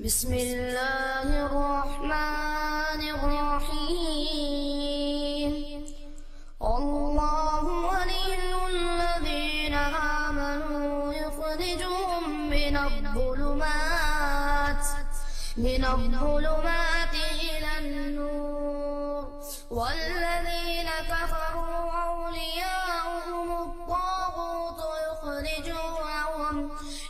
بسم الله الرحمن الرحيم. الله ولي الذين آمنوا يخرجهم من الظلمات إلى النور، والذين كفروا أولياؤهم الطاغوت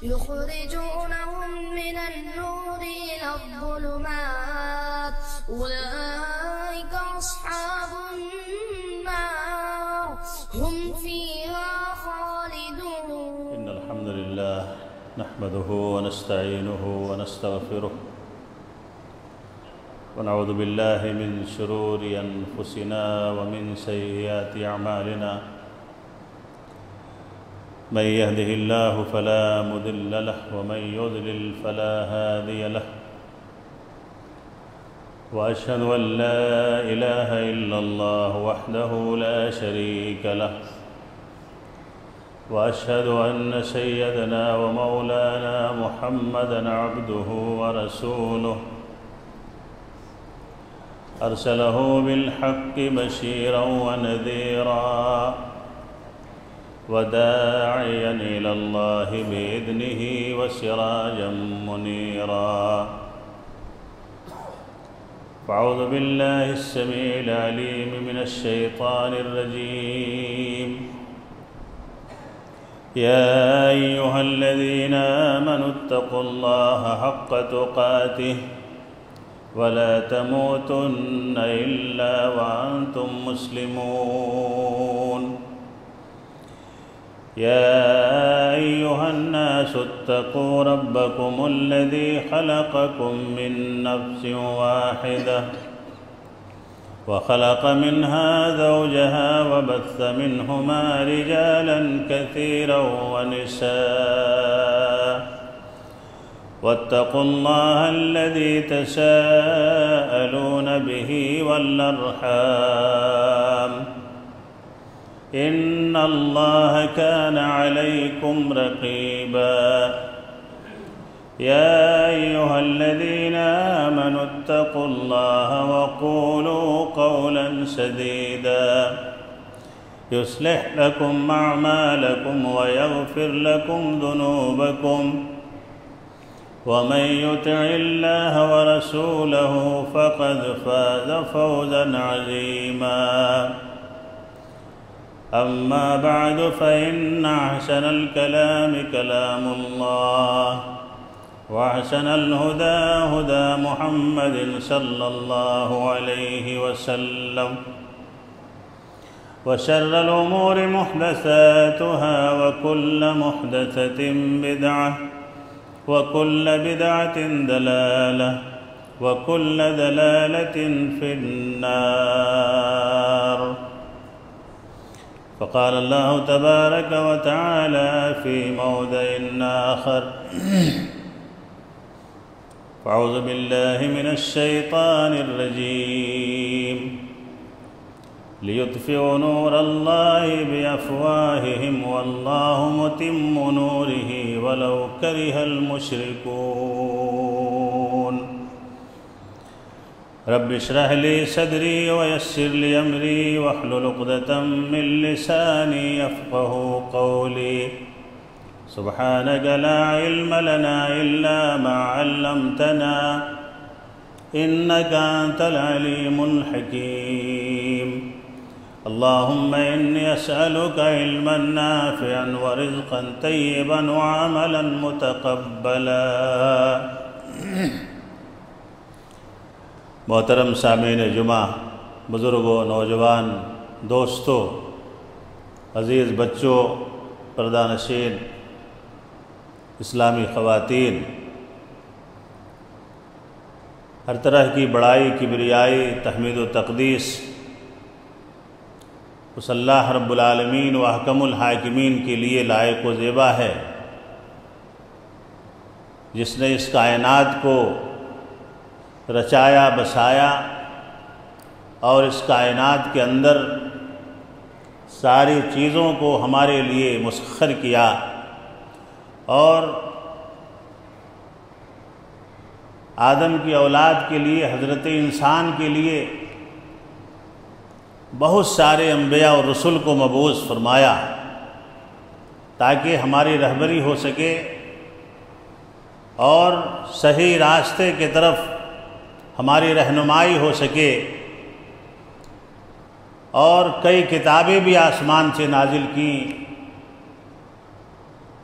يخرجونهم من النور إلى الظلمات، أولئك أصحاب النار هم فيها خالدون. إن الحمد لله نحمده ونستعينه ونستغفره ونعوذ بالله من شرور أنفسنا ومن سيئات أعمالنا. من يهده الله فلا مضل له ومن يضلل فلا هادي له، وأشهد أن لا إله إلا الله وحده لا شريك له، وأشهد أن سيدنا ومولانا محمدًا عبده ورسوله، أرسله بالحق بشيرا ونذيرا وداعيا إلى الله بإذنه وسراجا منيرا. فأعوذ بالله السميع العليم من الشيطان الرجيم. يا أيها الذين آمنوا اتقوا الله حق تقاته ولا تموتن إلا وأنتم مسلمون. يا أيها الناس اتقوا ربكم الذي خلقكم من نفس واحدة وخلق منها زوجها وبث منهما رجالا كثيرا ونساء، واتقوا الله الذي تساءلون به والأرحام، إن الله كان عليكم رقيبا. يا أيها الذين آمنوا اتقوا الله وقولوا قولا سديدا يصلح لكم أعمالكم ويغفر لكم ذنوبكم، ومن يطع الله ورسوله فقد فاز فوزا عظيما. أما بعد، فإن أحسن الكلام كلام الله، وأحسن الهدى هدى محمد صلى الله عليه وسلم، وشر الأمور محدثاتها، وكل محدثة بدعة، وكل بدعة ضلالة، وكل ضلالة في النار. فقال الله تبارك وتعالى في موضع آخر: فأعوذ بالله من الشيطان الرجيم. ليطفئوا نور الله بأفواههم والله متم نوره ولو كره المشركون. رب اشرح لي صدري ويسر لي أمري واحلل عقدة من لساني يفقهوا قولي. سبحانك لا علم لنا إلا ما علمتنا إنك أنت العليم الحكيم. اللهم إني أسألك علما نافعا ورزقا طيبا وعملا متقبلا. محترم سامعین جمعہ، بزرگوں، نوجوان دوستوں، عزیز بچوں، پردہ نشین اسلامی خواتین، ہر طرح کی بڑائی، کبریائی، تحمید و تقدیس اس اللہ رب العالمین و احکم الحاکمین کے لیے لائق و زیبا ہے، جس نے اس کائنات کو رچایا، بسایا، اور اس کائنات کے اندر ساری چیزوں کو ہمارے لیے مسخر کیا، اور آدم کی اولاد کے لیے، حضرت انسان کے لیے بہت سارے انبیاء اور رسول کو مبعوث فرمایا تاکہ ہماری رہبری ہو سکے اور صحیح راستے کی طرف ہماری رہنمائی ہو سکے، اور کئی کتابیں بھی آسمان سے نازل کیں۔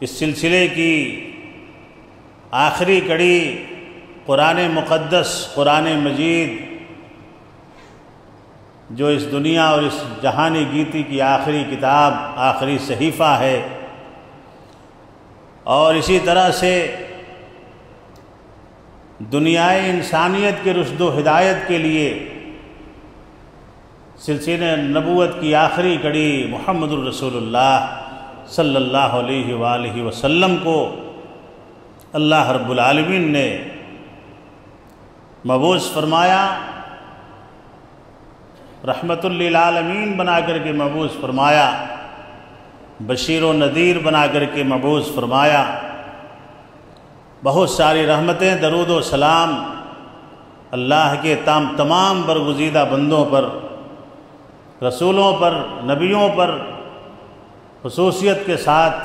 اس سلسلے کی آخری کڑی قرآن مقدس، قرآن مجید، جو اس دنیا اور اس جہانی گیتی کی آخری کتاب، آخری صحیفہ ہے، اور اسی طرح سے دنیائے انسانیت کے رشد و ہدایت کے لیے سلسلہ نبوت کی آخری کڑی محمد الرسول اللہ صلی اللہ علیہ وآلہ وسلم کو اللہ رب العالمین نے مبعوث فرمایا، رحمت للعالمین بنا کر کے مبعوث فرمایا، بشیر و نذیر بنا کر کے مبعوث فرمایا۔ بہت ساری رحمتیں، درود و سلام اللہ کے تمام برگزیدہ بندوں پر، رسولوں پر، نبیوں پر خصوصیت کے ساتھ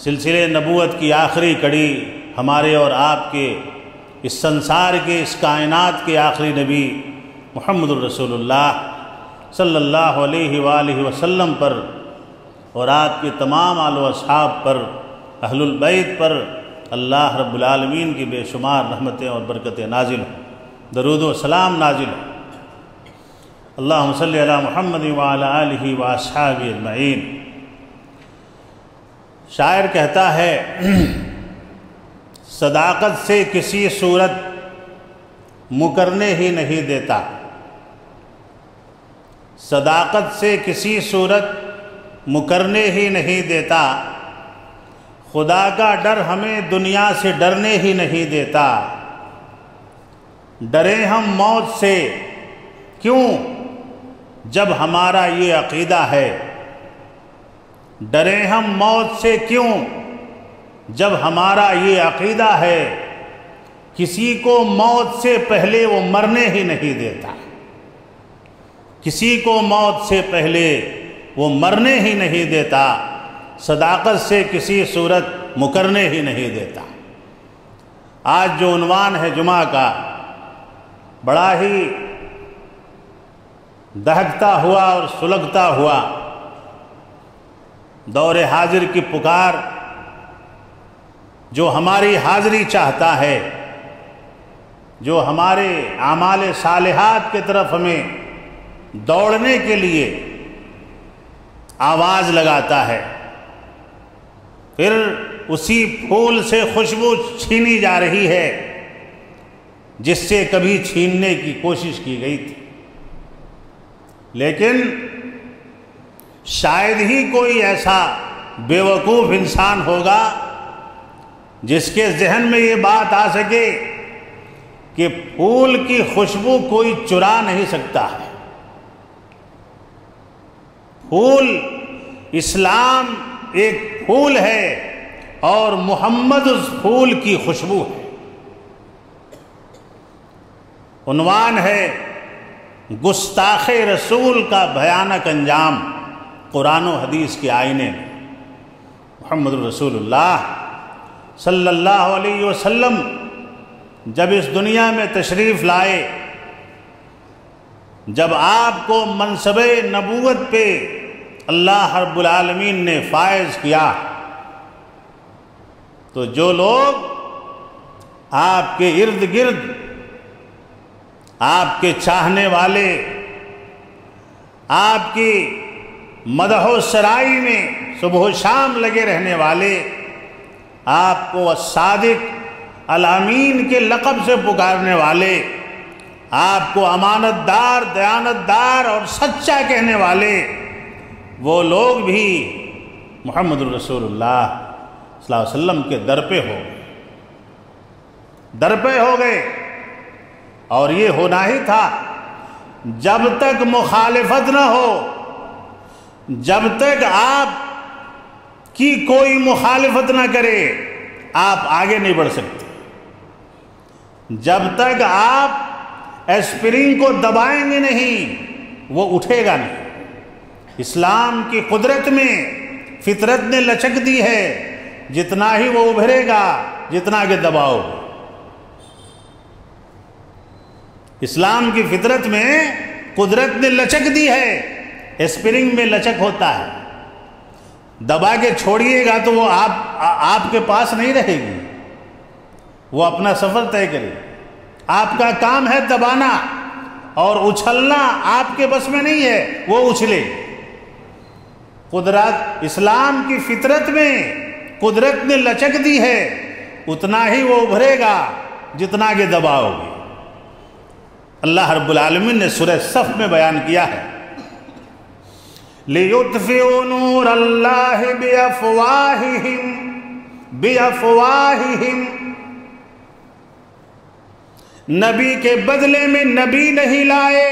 سلسلے نبوت کی آخری کڑی ہمارے اور آپ کے، اس سنسار کے، اس کائنات کے آخری نبی محمد الرسول اللہ صلی اللہ علیہ وآلہ وسلم پر اور آپ کے تمام آل و اصحاب پر، اہل البیت پر اللہ رب العالمین کی بے شمار رحمتیں اور برکتیں نازل ہوں، درود و سلام نازل ہوں۔ اللہم صلی علی محمد وعلی آلہ واصحابہ اجمعین۔ شاعر کہتا ہے، صداقت سے کسی صورت مکرنے ہی نہیں دیتا، صداقت سے کسی صورت مکرنے ہی نہیں دیتا، خدا کا ڈر ہمیں دنیا سے ڈرنے ہی نہیں دیتا، ڈرے ہم موت سے کیوں جب ہمارا یہ عقیدہ ہے، ڈرے ہم موت سے کیوں جب ہمارا یہ عقیدہ ہے، کسی کو موت سے پہلے وہ مرنے ہی نہیں دیتا، کسی کو موت سے پہلے وہ مرنے ہی نہیں دیتا، صداقت سے کسی صورت مکرنے ہی نہیں دیتا۔ آج جو عنوان ہے جمعہ کا، بڑا ہی دہکتا ہوا اور سلگتا ہوا دور حاضر کی پکار، جو ہماری حاضری چاہتا ہے، جو ہمارے اعمال صالحات کی طرف ہمیں دوڑنے کے لیے آواز لگاتا ہے، پھر اسی پھول سے خوشبو چھینی جا رہی ہے جس سے کبھی چھیننے کی کوشش کی گئی تھی۔ لیکن شاید ہی کوئی ایسا بے وقوف انسان ہوگا جس کے ذہن میں یہ بات آ سکے کہ پھول کی خوشبو کوئی چرا نہیں سکتا ہے۔ پھول، اسلام ایک پھول ہے اور محمد اس پھول کی خوشبو ہے۔ عنوان ہے گستاخ رسول کا بھیانک انجام، قرآن و حدیث کے آئینے میں۔ محمد الرسول اللہ صلی اللہ علیہ وسلم جب اس دنیا میں تشریف لائے، جب آپ کو منصب نبوت پہ اللہ رب العالمین نے فائز کیا، تو جو لوگ آپ کے ارد گرد، آپ کے چاہنے والے، آپ کی مدح و سرائی میں صبح و شام لگے رہنے والے، آپ کو الصادق الامین کے لقب سے پکارنے والے، آپ کو امانت دار، دیانت دار اور سچا کہنے والے، وہ لوگ بھی محمد الرسول اللہ صلی اللہ علیہ وسلم کے در پہ ہو گئے۔ اور یہ ہونا ہی تھا، جب تک مخالفت نہ ہو، جب تک آپ کی کوئی مخالفت نہ کرے، آپ آگے نہیں بڑھ سکتے۔ جب تک آپ اسپرنگ کو دبائیں گے نہیں وہ اٹھے گا نہیں۔ اسلام کی قدرت میں فطرت نے لچک دی ہے، جتنا ہی وہ ابھرے گا جتنا کہ دباؤ۔ اسلام کی فطرت میں قدرت نے لچک دی ہے، اسپرنگ میں لچک ہوتا ہے، دبا کے چھوڑیے گا تو وہ آپ کے پاس نہیں رہے گی، وہ اپنا سفر طے کرے۔ آپ کا کام ہے دبانا، اور اچھلنا آپ کے بس میں نہیں ہے، وہ اچھلے۔ قدرت اسلام کی فطرت میں قدرت نے لچک دی ہے، اتنا ہی وہ ابھرے گا جتنا کہ دباؤ گے۔ اللہ رب العالمین نے سورہ صف میں بیان کیا ہے، لِيُطْفِئُوا نُورَ اللَّهِ بِأَفْوَاهِهِمْ۔ نبی کے بدلے میں نبی نہیں لائے،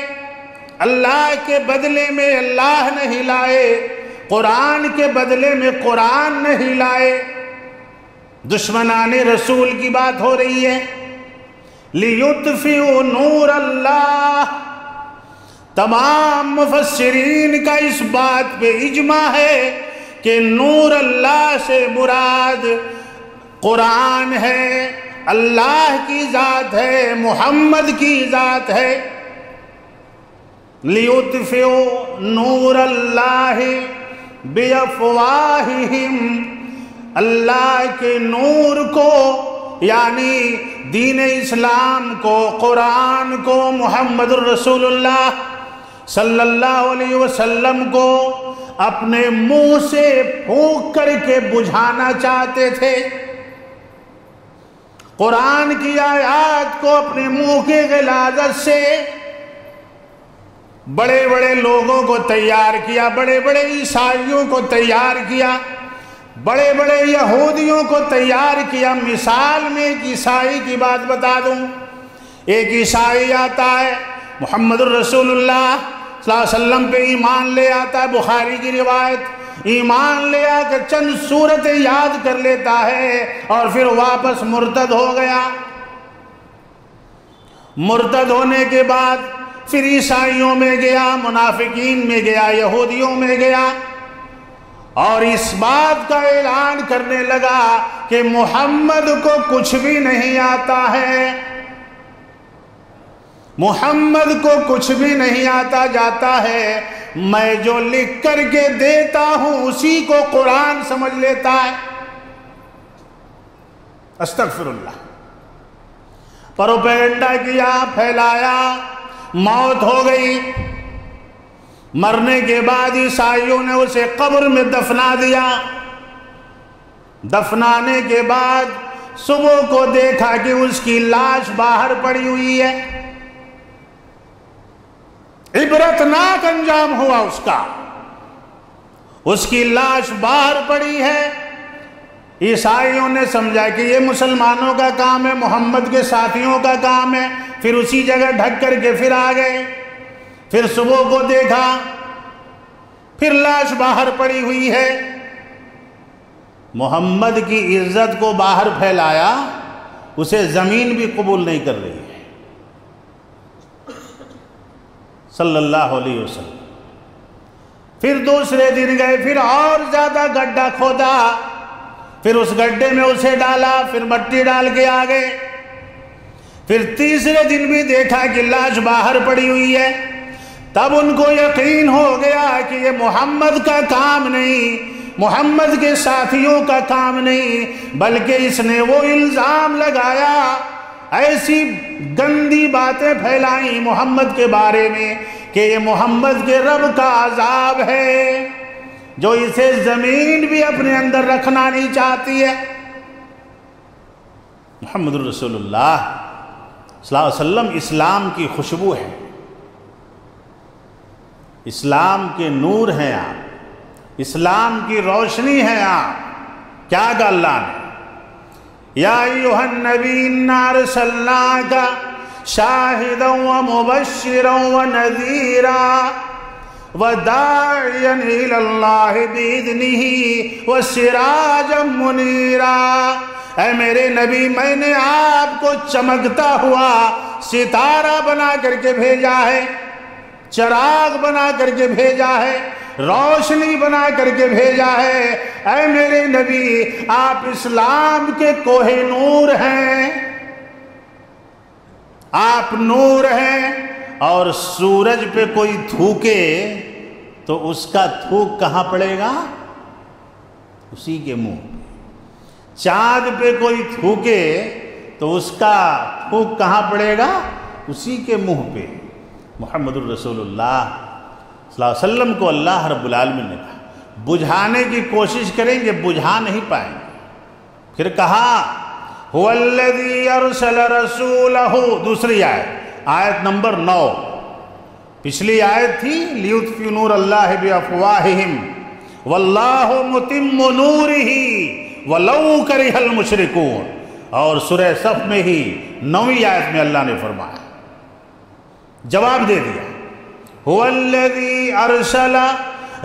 اللہ کے بدلے میں اللہ نہیں لائے، قرآن کے بدلے میں قرآن نہیں لائے۔ دشمنان رسول کی بات ہو رہی ہے۔ لِيُطْفِئُوا نُورَ اللَّهِ، تمام مفسرین کا اس بات پہ اجماع ہے کہ نور اللہ سے مراد قرآن ہے، اللہ کی ذات ہے، محمد کی ذات ہے۔ لِيُطْفِئُوا نُورَ اللَّهِ بِأَفْوَاهِهِمْ، اللہ کے نور کو یعنی دین اسلام کو، قرآن کو، محمد الرسول اللہ صلی اللہ علیہ وسلم کو اپنے منہ سے پھونک کر کے بجھانا چاہتے تھے۔ قرآن کی آیات کو اپنے منہ کے غلاظت سے بڑے بڑے لوگوں کو تیار کیا، بڑے بڑے عیسائیوں کو تیار کیا، بڑے بڑے یہودیوں کو تیار کیا۔ مثال میں ایک عیسائی کی بات بتا دوں۔ ایک عیسائی آتا ہے، محمد الرسول اللہ صلی اللہ علیہ وسلم پہ ایمان لے آتا ہے، بخاری کی روایت، ایمان لے آ کے چند سورتیں یاد کر لیتا ہے اور پھر واپس مرتد ہو گیا۔ مرتد ہونے کے بعد پھر عیسائیوں میں گیا، منافقین میں گیا، یہودیوں میں گیا، اور اس بات کا اعلان کرنے لگا کہ محمد کو کچھ بھی نہیں آتا ہے، محمد کو کچھ بھی نہیں آتا جاتا ہے، میں جو لکھ کر کے دیتا ہوں اسی کو قرآن سمجھ لیتا ہے۔ استغفر اللہ۔ پروپیگنڈا کیا، پھیلایا، موت ہو گئی۔ مرنے کے بعد عیسائیوں نے اسے قبر میں دفنا دیا۔ دفنانے کے بعد صبح کو دیکھا کہ اس کی لاش باہر پڑی ہوئی ہے۔ عبرتناک انجام ہوا اس کا، اس کی لاش باہر پڑی ہے۔ عیسائیوں نے سمجھا کہ یہ مسلمانوں کا کام ہے، محمد کے ساتھیوں کا کام ہے، پھر اسی جگہ ڈھک کر کے پھر آ گئے۔ پھر صبح کو دیکھا، پھر لاش باہر پڑی ہوئی ہے۔ محمد کی عزت کو باہر پھیلایا، اسے زمین بھی قبول نہیں کر رہی ہے صلی اللہ علیہ وسلم۔ پھر دوسرے دن گئے، پھر اور زیادہ گڈھا کھودا، پھر اس گڈھے میں اسے ڈالا، پھر مٹی ڈال کے آ گئے۔ پھر تیسرے دن بھی دیکھا کہ لاش باہر پڑی ہوئی ہے۔ تب ان کو یقین ہو گیا کہ یہ محمد کا کام نہیں، محمد کے ساتھیوں کا کام نہیں، بلکہ اس نے وہ الزام لگایا، ایسی گندی باتیں پھیلائیں محمد کے بارے میں کہ یہ محمد کے رب کا عذاب ہے، جو اسے زمین بھی اپنے اندر رکھنا نہیں چاہتی ہے۔ محمد الرسول اللہ صلی اللہ علیہ وسلم اسلام کی خوشبو ہے، اسلام کے نور ہیں آپ، اسلام کی روشنی ہے آپ۔ کیا کہا اللہ نے؟ یا ایھا النبی انا ارسلناک شاہدا ومبشرا ونذیرا وداعیا الی اللہ باذنہ وسراجا منیرا۔ اے میرے نبی میں نے آپ کو چمکتا ہوا ستارہ بنا کر کے بھیجا ہے، چراغ بنا کر کے بھیجا ہے، روشنی بنا کر کے بھیجا ہے۔ اے میرے نبی آپ اسلام کے کوہ نور ہیں، آپ نور ہیں، اور سورج پہ کوئی تھوکے تو اس کا تھوک کہاں پڑے گا؟ اسی کے منہ پہ۔ چاند پہ کوئی تھوکے تو اس کا تھوک کہاں پڑے گا؟ اسی کے منہ پہ۔ محمد الرسول اللہ صلی اللہ علیہ وسلم کو اللہ رب العالمین نے کہا بجھانے کی کوشش کریں گے، بجھا نہیں پائیں گے۔ پھر کہا هو الذی ارسل رسولہ، دوسری آیت نمبر 9، پچھلی آیت تھی لیطفئوا نور اللہ بافواہہم واللہ متم نورہ ولو کرہ المشرکون، اور سورہ صف میں ہی 9ویں آیت میں اللہ نے فرمایا، جواب دے دیا، هو الذی ارسل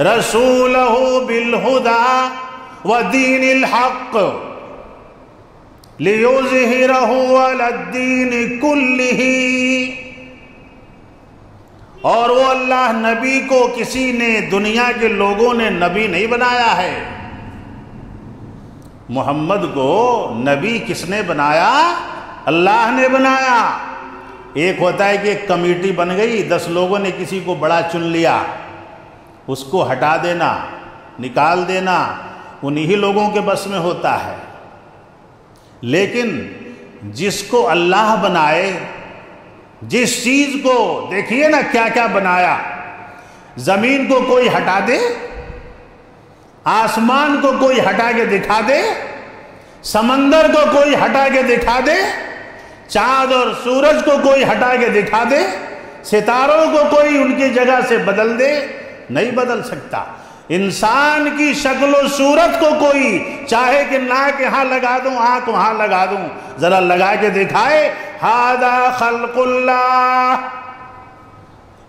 رسولہ بالہدی ودین الحق لِيُظْهِرَهُ عَلَى الدِّينِ كُلِّهِ، اور وہ اللہ نبی کو کسی نے دنیا کے لوگوں نے نبی نہیں بنایا ہے۔ محمد کو نبی کس نے بنایا؟ اللہ نے بنایا۔ ایک ہوتا ہے کہ ایک کمیٹی بن گئی، 10 لوگوں نے کسی کو بڑا چن لیا، اس کو ہٹا دینا، نکال دینا انہی لوگوں کے بس میں ہوتا ہے۔ لیکن جس کو اللہ بنائے، جس چیز کو دیکھیے نا کیا کیا بنایا، زمین کو کوئی ہٹا دے، آسمان کو کوئی ہٹا کے دکھا دے، سمندر کو کوئی ہٹا کے دکھا دے، چاند اور سورج کو کوئی ہٹا کے دکھا دے، ستاروں کو کوئی ان کی جگہ سے بدل دے، نہیں بدل سکتا۔ انسان کی شکل و صورت کو کوئی چاہے کہ ناک یہاں لگا دوں، آنکھ وہاں لگا دوں، ذرا لگا کے دکھائے، ھذا خلق اللہ،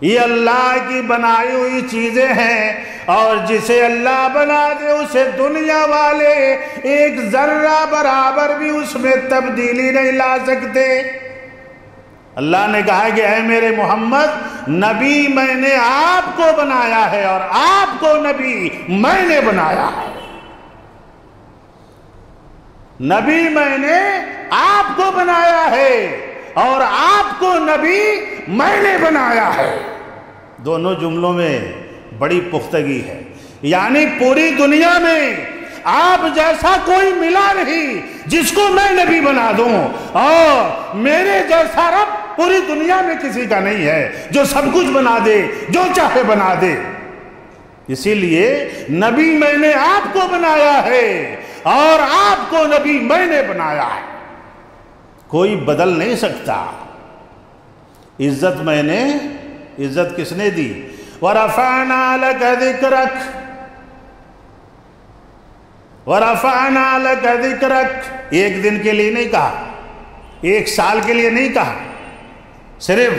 یہ اللہ کی بنائی ہوئی چیزیں ہیں، اور جسے اللہ بنا دے اسے دنیا والے ایک ذرہ برابر بھی اس میں تبدیلی نہیں لا سکتے۔ اللہ نے کہا کہ اے میرے محمد، نبی میں نے آپ کو بنایا ہے اور آپ کو نبی میں نے بنایا ہے۔ نبی میں نے آپ کو بنایا ہے اور آپ کو نبی میں نے بنایا ہے۔ دونوں جملوں میں بڑی پختگی ہے، یعنی پوری دنیا میں آپ جیسا کوئی ملا نہیں جس کو میں نبی بنا دوں، اور میرے جیسا رب پوری دنیا میں کسی کا نہیں ہے جو سب کچھ بنا دے، جو چاہے بنا دے۔ اسی لیے نبی میں نے آپ کو بنایا ہے اور آپ کو نبی میں نے بنایا ہے، کوئی بدل نہیں سکتا۔ عزت میں نے، عزت کس نے دی؟ وَرَفَعْنَا لَكَ ذِكْرَكَ، وَرَفَعْنَا لَكَ ذِكْرَكَ، ایک دن کے لیے نہیں کہا، ایک سال کے لیے نہیں کہا، صرف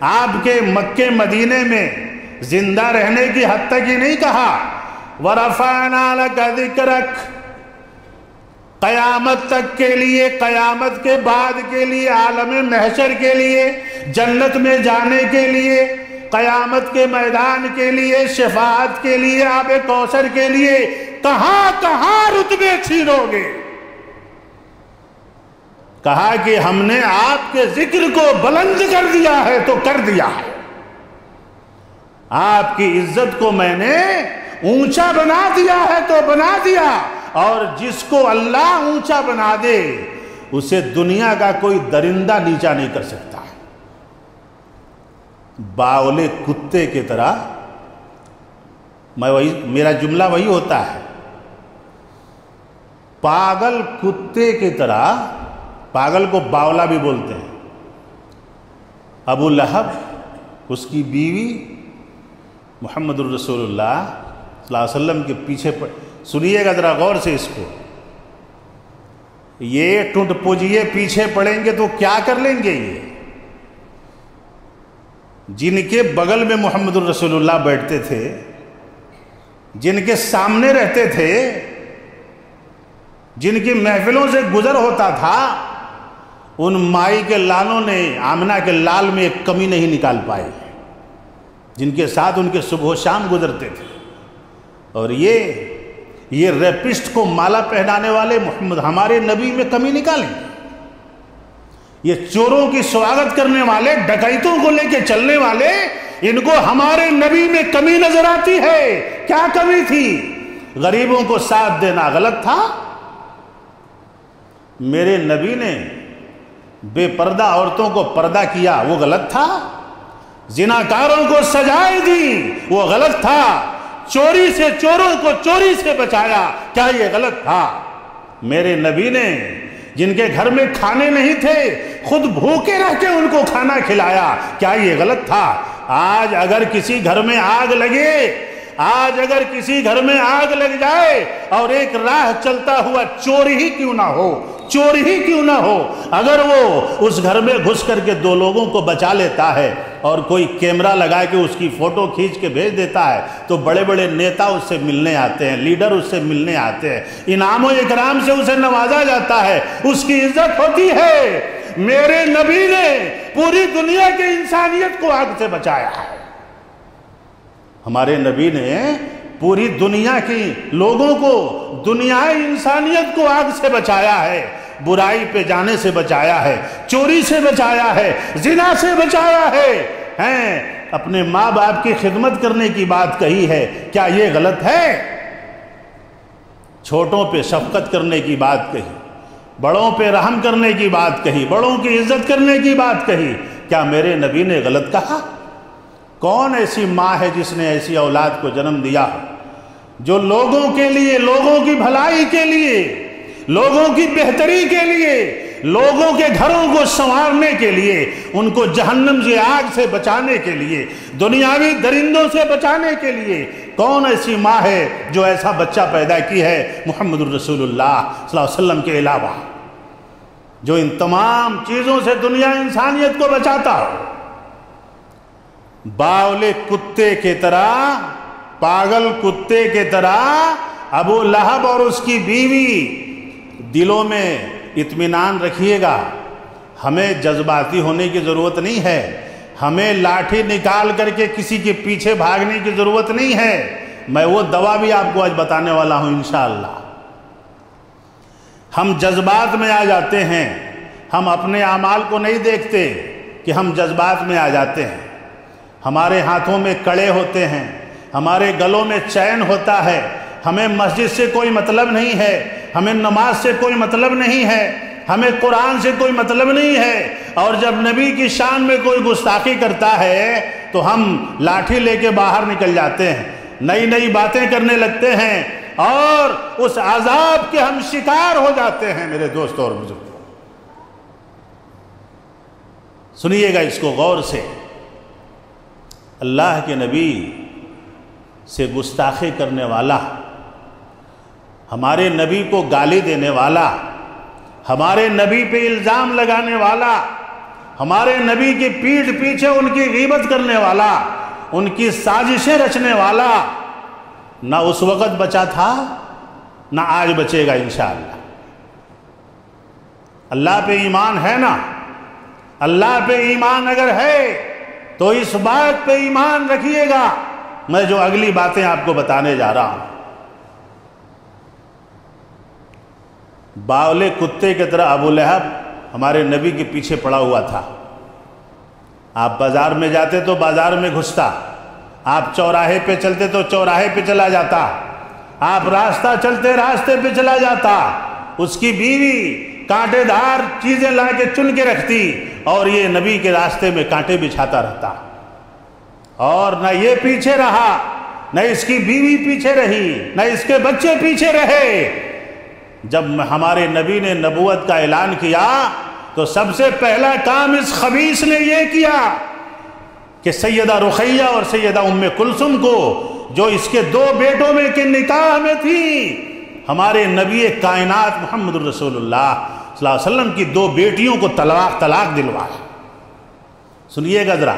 آپ کے مکے مدینے میں زندہ رہنے کی حد تک ہی نہیں کہا، وَرَفَعْنَا لَكَ ذِكْرَكَ، قیامت تک کے لیے، قیامت کے بعد کے لیے، عالم محشر کے لیے، جنت میں جانے کے لیے، قیامت کے میدان کے لیے، شفاعت کے لیے، آب کوثر کے لیے، کہاں کہاں رتبے چھینو گے؟ کہا کہ ہم نے آپ کے ذکر کو بلند کر دیا ہے تو کر دیا ہے، آپ کی عزت کو میں نے اونچا بنا دیا ہے تو بنا دیا، اور جس کو اللہ اونچا بنا دے اسے دنیا کا کوئی درندہ نیچا نہیں کر سکتا۔ باولے کتے کی طرح، میرا جملہ وہی ہوتا ہے، پاگل کتے کی طرح، پاگل کو باولا بھی بولتے ہیں۔ ابو لہب، اس کی بیوی محمد الرسول اللہ صلی اللہ علیہ وسلم کے پیچھے سنیے گا ذرا غور سے اس کو، یہ ٹوٹ پوجیے پیچھے پڑیں گے تو کیا کر لیں گے؟ یہ جن کے بغل میں محمد الرسول اللہ بیٹھتے تھے، جن کے سامنے رہتے تھے، جن کی محفلوں سے گزر ہوتا تھا، ان مائی کے لالوں نے آمنہ کے لال میں ایک کمی نہیں نکال پائی، جن کے ساتھ ان کے صبح و شام گزرتے تھے۔ اور یہ ریپسٹ کو مالا پہنانے والے محمد ہمارے نبی میں کمی نکالیں، یہ چوروں کی سواگت کرنے والے، ڈکیتوں کو لے کے چلنے والے، ان کو ہمارے نبی میں کمی نظر آتی ہے۔ کیا کمی تھی؟ غریبوں کو ساتھ دینا غلط تھا؟ میرے نبی نے بے پردہ عورتوں کو پردہ کیا، وہ غلط تھا؟ زناکاروں کو سزائیں دی، وہ غلط تھا؟ چوری سے چوروں کو چوری سے بچایا، کیا یہ غلط تھا؟ میرے نبی نے جن کے گھر میں کھانے نہیں تھے خود بھوکے رہ کے ان کو کھانا کھلایا، کیا یہ غلط تھا؟ آج اگر کسی گھر میں آگ لگے، آج اگر کسی گھر میں آگ لگ جائے اور ایک راہ چلتا ہوا چور ہی کیوں نہ ہو، چور ہی کیوں نہ ہو، اگر وہ اس گھر میں گھس کر کے دو لوگوں کو بچا لیتا ہے اور کوئی کیمرہ لگا کے اس کی فوٹو کھینچ کے بھیج دیتا ہے تو بڑے بڑے نیتا اس سے ملنے آتے ہیں، لیڈر اس سے ملنے آتے ہیں، انعام و اکرام سے اسے نوازا جاتا ہے، اس کی عزت ہوتی ہے۔ میرے نبی نے پوری دنیا کے انسانیت کو آگ سے بچایا ہے۔ ہمارے نبی نے پوری دنیا کی لوگوں کو، دنیا انسانیت کو آگ سے بچایا ہے، برائی پہ جانے سے بچایا ہے، چوری سے بچایا ہے، زنا سے بچایا ہے، اپنے ماں باپ کی خدمت کرنے کی بات کہی ہے، کیا یہ غلط ہے؟ چھوٹوں پہ شفقت کرنے کی بات کہی، بڑوں پہ رحم کرنے کی بات کہی، بڑوں کی عزت کرنے کی بات کہی، کیا میرے نبی نے غلط کہا؟ کون ایسی ماں ہے جس نے ایسی اولاد کو جنم دیا جو لوگوں کے لیے، لوگوں کی بھلائی کے لیے، لوگوں کی بہتری کے لیے، لوگوں کے گھروں کو سنوارنے کے لیے، ان کو جہنم کی آگ سے بچانے کے لیے، دنیاوی درندوں سے بچانے کے لیے کون ایسی ماں ہے جو ایسا بچہ پیدا کی ہے محمد الرسول اللہ صلی اللہ علیہ وسلم کے علاوہ، جو ان تمام چیزوں سے دنیا انسانیت کو بچاتا ہو؟ باولے کتے کی طرح، پاگل کتے کی طرح ابو لہب اور اس کی بیوی دلوں میں اطمینان رکھیے گا۔ ہمیں جذباتی ہونے کی ضرورت نہیں ہے، ہمیں لاٹھی نکال کر کے کسی کے پیچھے بھاگنے کی ضرورت نہیں ہے۔ میں وہ دوا بھی آپ کو آج بتانے والا ہوں انشاءاللہ۔ ہم جذبات میں آ جاتے ہیں، ہم اپنے اعمال کو نہیں دیکھتے کہ ہم جذبات میں آ جاتے ہیں۔ ہمارے ہاتھوں میں کڑے ہوتے ہیں، ہمارے گلوں میں چین ہوتا ہے، ہمیں مسجد سے کوئی مطلب نہیں ہے، ہمیں نماز سے کوئی مطلب نہیں ہے، ہمیں قرآن سے کوئی مطلب نہیں ہے، اور جب نبی کی شان میں کوئی گستاخی کرتا ہے تو ہم لاٹھی لے کے باہر نکل جاتے ہیں، نئی نئی باتیں کرنے لگتے ہیں، اور اس عذاب کے ہم شکار ہو جاتے ہیں۔ میرے دوستوں اور بزرگوں، سنیے گا اس کو غور سے۔ اللہ کے نبی سے گستاخی کرنے والا، ہمارے نبی کو گالی دینے والا، ہمارے نبی پہ الزام لگانے والا، ہمارے نبی کی پیٹھ پیچھے ان کی غیبت کرنے والا، ان کی سازشیں رچنے والا، نہ اس وقت بچا تھا نہ آج بچے گا انشاءاللہ۔ اللہ پہ ایمان ہے نا؟ اللہ پہ ایمان اگر ہے تو اس بات پہ ایمان رکھیے گا، میں جو اگلی باتیں آپ کو بتانے جا رہا ہوں۔ باولے کتے کی طرح ابو لہب ہمارے نبی کے پیچھے پڑا ہوا تھا۔ آپ بازار میں جاتے تو بازار میں گھستا، آپ چوراہے پہ چلتے تو چوراہے پہ چلا جاتا، آپ راستہ چلتے راستے پہ چلا جاتا، اس کی بیوی کانٹے دار چیزیں لا کے چن کے رکھتی اور یہ نبی کے راستے میں کانٹے بچھاتا رہتا، اور نہ یہ پیچھے رہا، نہ اس کی بیوی پیچھے رہی، نہ اس کے بچے پیچھے رہے۔ جب ہمارے نبی نے نبوت کا اعلان کیا تو سب سے پہلا کام اس خبیث نے یہ کیا کہ سیدہ رقیہ اور سیدہ ام کلثوم کو، جو اس کے دو بیٹوں میں کے نکاح میں تھی، ہمارے نبی کائنات محمد الرسول اللہ صلی اللہ علیہ وسلم کی دو بیٹیوں کو طلاق دلوایا۔ سنیے گا ذرا،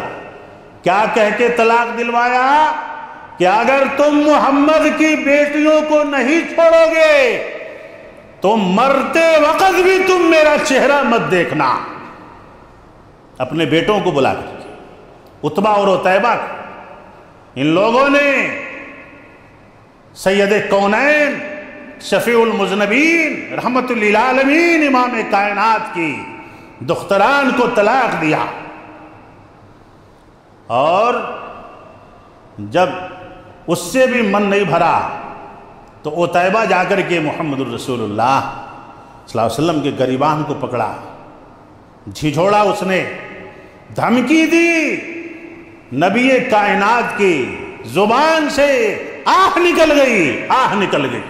کیا کہہ کے طلاق دلوایا کہ اگر تم محمد کی بیٹیوں کو نہیں چھوڑو گے تو مرتے وقت بھی تم میرا چہرہ مت دیکھنا. اپنے بیٹوں کو بلا کر کے، عتبہ اور عتیبہ کو. ان لوگوں نے سید کونین، شفیع المذنبین، رحمت للعالمین، امام کائنات کی دختران کو طلاق دیا. اور جب اس سے بھی من نہیں بھرا تو عتیبہ جا کر کے محمد الرسول اللہ صلی اللہ علیہ وسلم کے گریبان کو پکڑا، جھنجھوڑا، اس نے دھمکی دی. نبی کائنات کی زبان سے آہ نکل گئی، آہ نکل گئی.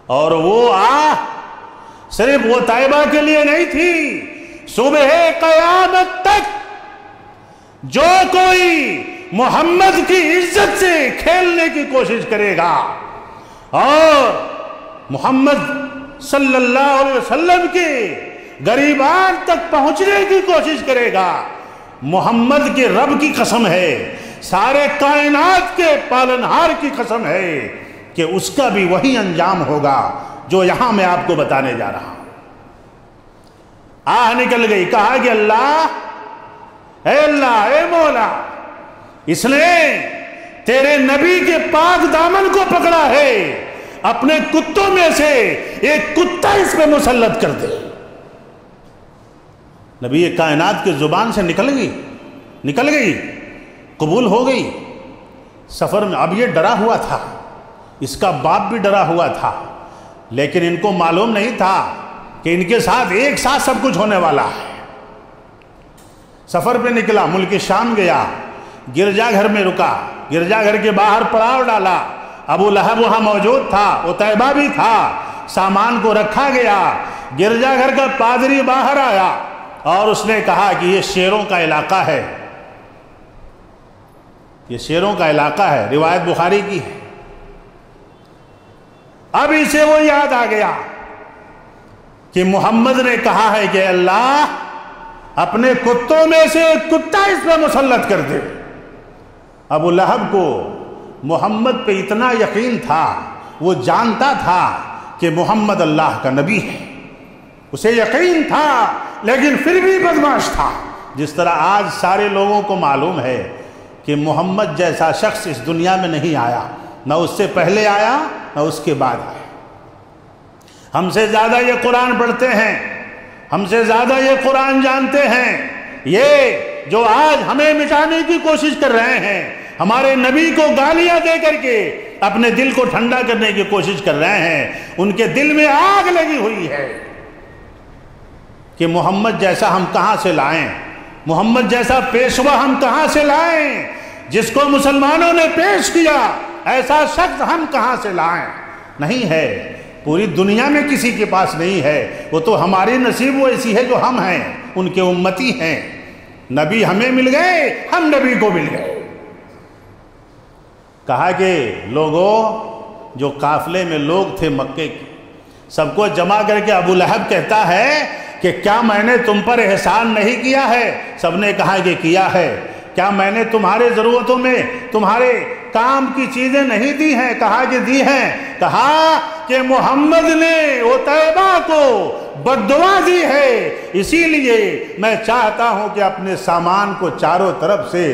اور وہ آہ صرف عتیبہ کے لیے نہیں تھی، صبح قیامت تک جو کوئی محمد کی عزت سے کھیلنے کی کوشش کرے گا اور محمد صلی اللہ علیہ وسلم کے گریبان تک پہنچنے کی کوشش کرے گا، محمد کے رب کی قسم ہے، سارے کائنات کے پالنہار کی قسم ہے کہ اس کا بھی وہی انجام ہوگا جو یہاں میں آپ کو بتانے جا رہا ہوں. آہ نکل گئی. کہا کہ اللہ، اے مولا، اس نے تیرے نبی کے پاک دامن کو پکڑا ہے، اپنے کتوں میں سے ایک کتا اس پہ مسلط کر دے. نبی کائنات کی زبان سے نکل گئی، قبول ہو گئی. سفر میں اب یہ ڈرا ہوا تھا، اس کا باپ بھی ڈرا ہوا تھا، لیکن ان کو معلوم نہیں تھا کہ ان کے ساتھ ایک ساتھ سب کچھ ہونے والا ہے. سفر پہ نکلا، ملک شام گیا، گرجا گھر میں رکا، گرجا گھر کے باہر پڑاؤ ڈالا. ابو لہب وہاں موجود تھا، عتیبہ بھی تھا. سامان کو رکھا گیا. گرجا گھر کا پادری باہر آیا اور اس نے کہا کہ یہ شیروں کا علاقہ ہے، یہ شیروں کا علاقہ ہے. روایت بخاری کی ہے. اب اسے وہ یاد آ گیا کہ محمد نے کہا ہے کہ اللہ اپنے کتوں میں سے ایک کتا اس پہ مسلط کر دے. ابو لہب کو محمد پہ اتنا یقین تھا، وہ جانتا تھا کہ محمد اللہ کا نبی ہے، اسے یقین تھا، لیکن پھر بھی بدمعاش تھا. جس طرح آج سارے لوگوں کو معلوم ہے کہ محمد جیسا شخص اس دنیا میں نہیں آیا، نہ اس سے پہلے آیا نہ اس کے بعد آیا. ہم سے زیادہ یہ قرآن پڑھتے ہیں، ہم سے زیادہ یہ قرآن جانتے ہیں. یہ جو آج ہمیں مٹانے کی کوشش کر رہے ہیں، ہمارے نبی کو گالیاں دے کر کے اپنے دل کو ٹھنڈا کرنے کی کوشش کر رہے ہیں، ان کے دل میں آگ لگی ہوئی ہے کہ محمد جیسا ہم کہاں سے لائیں، محمد جیسا پیشوا ہم کہاں سے لائیں، جس کو مسلمانوں نے پیش کیا ایسا شخص ہم کہاں سے لائیں. نہیں ہے، پوری دنیا میں کسی کے پاس نہیں ہے. وہ تو ہماری نصیب وہ ایسی ہے جو ہم ہیں، ان کے امتی ہیں. نبی ہمیں مل گئے، ہم نبی کو مل گئے. کہا کہ لوگوں، جو قافلے میں لوگ تھے مکے کے، سب کو جمع کر کے ابو لہب کہتا ہے کہ کیا میں نے تم پر احسان نہیں کیا ہے؟ سب نے کہا کہ کیا ہے. کیا میں نے تمہارے ضرورتوں میں تمہارے کام کی چیزیں نہیں دی ہیں؟ کہا کہ دی ہیں. کہا کہ محمد نے عتیبہ کو بد دعا دی ہے، اسی لیے میں چاہتا ہوں کہ اپنے سامان کو چاروں طرف سے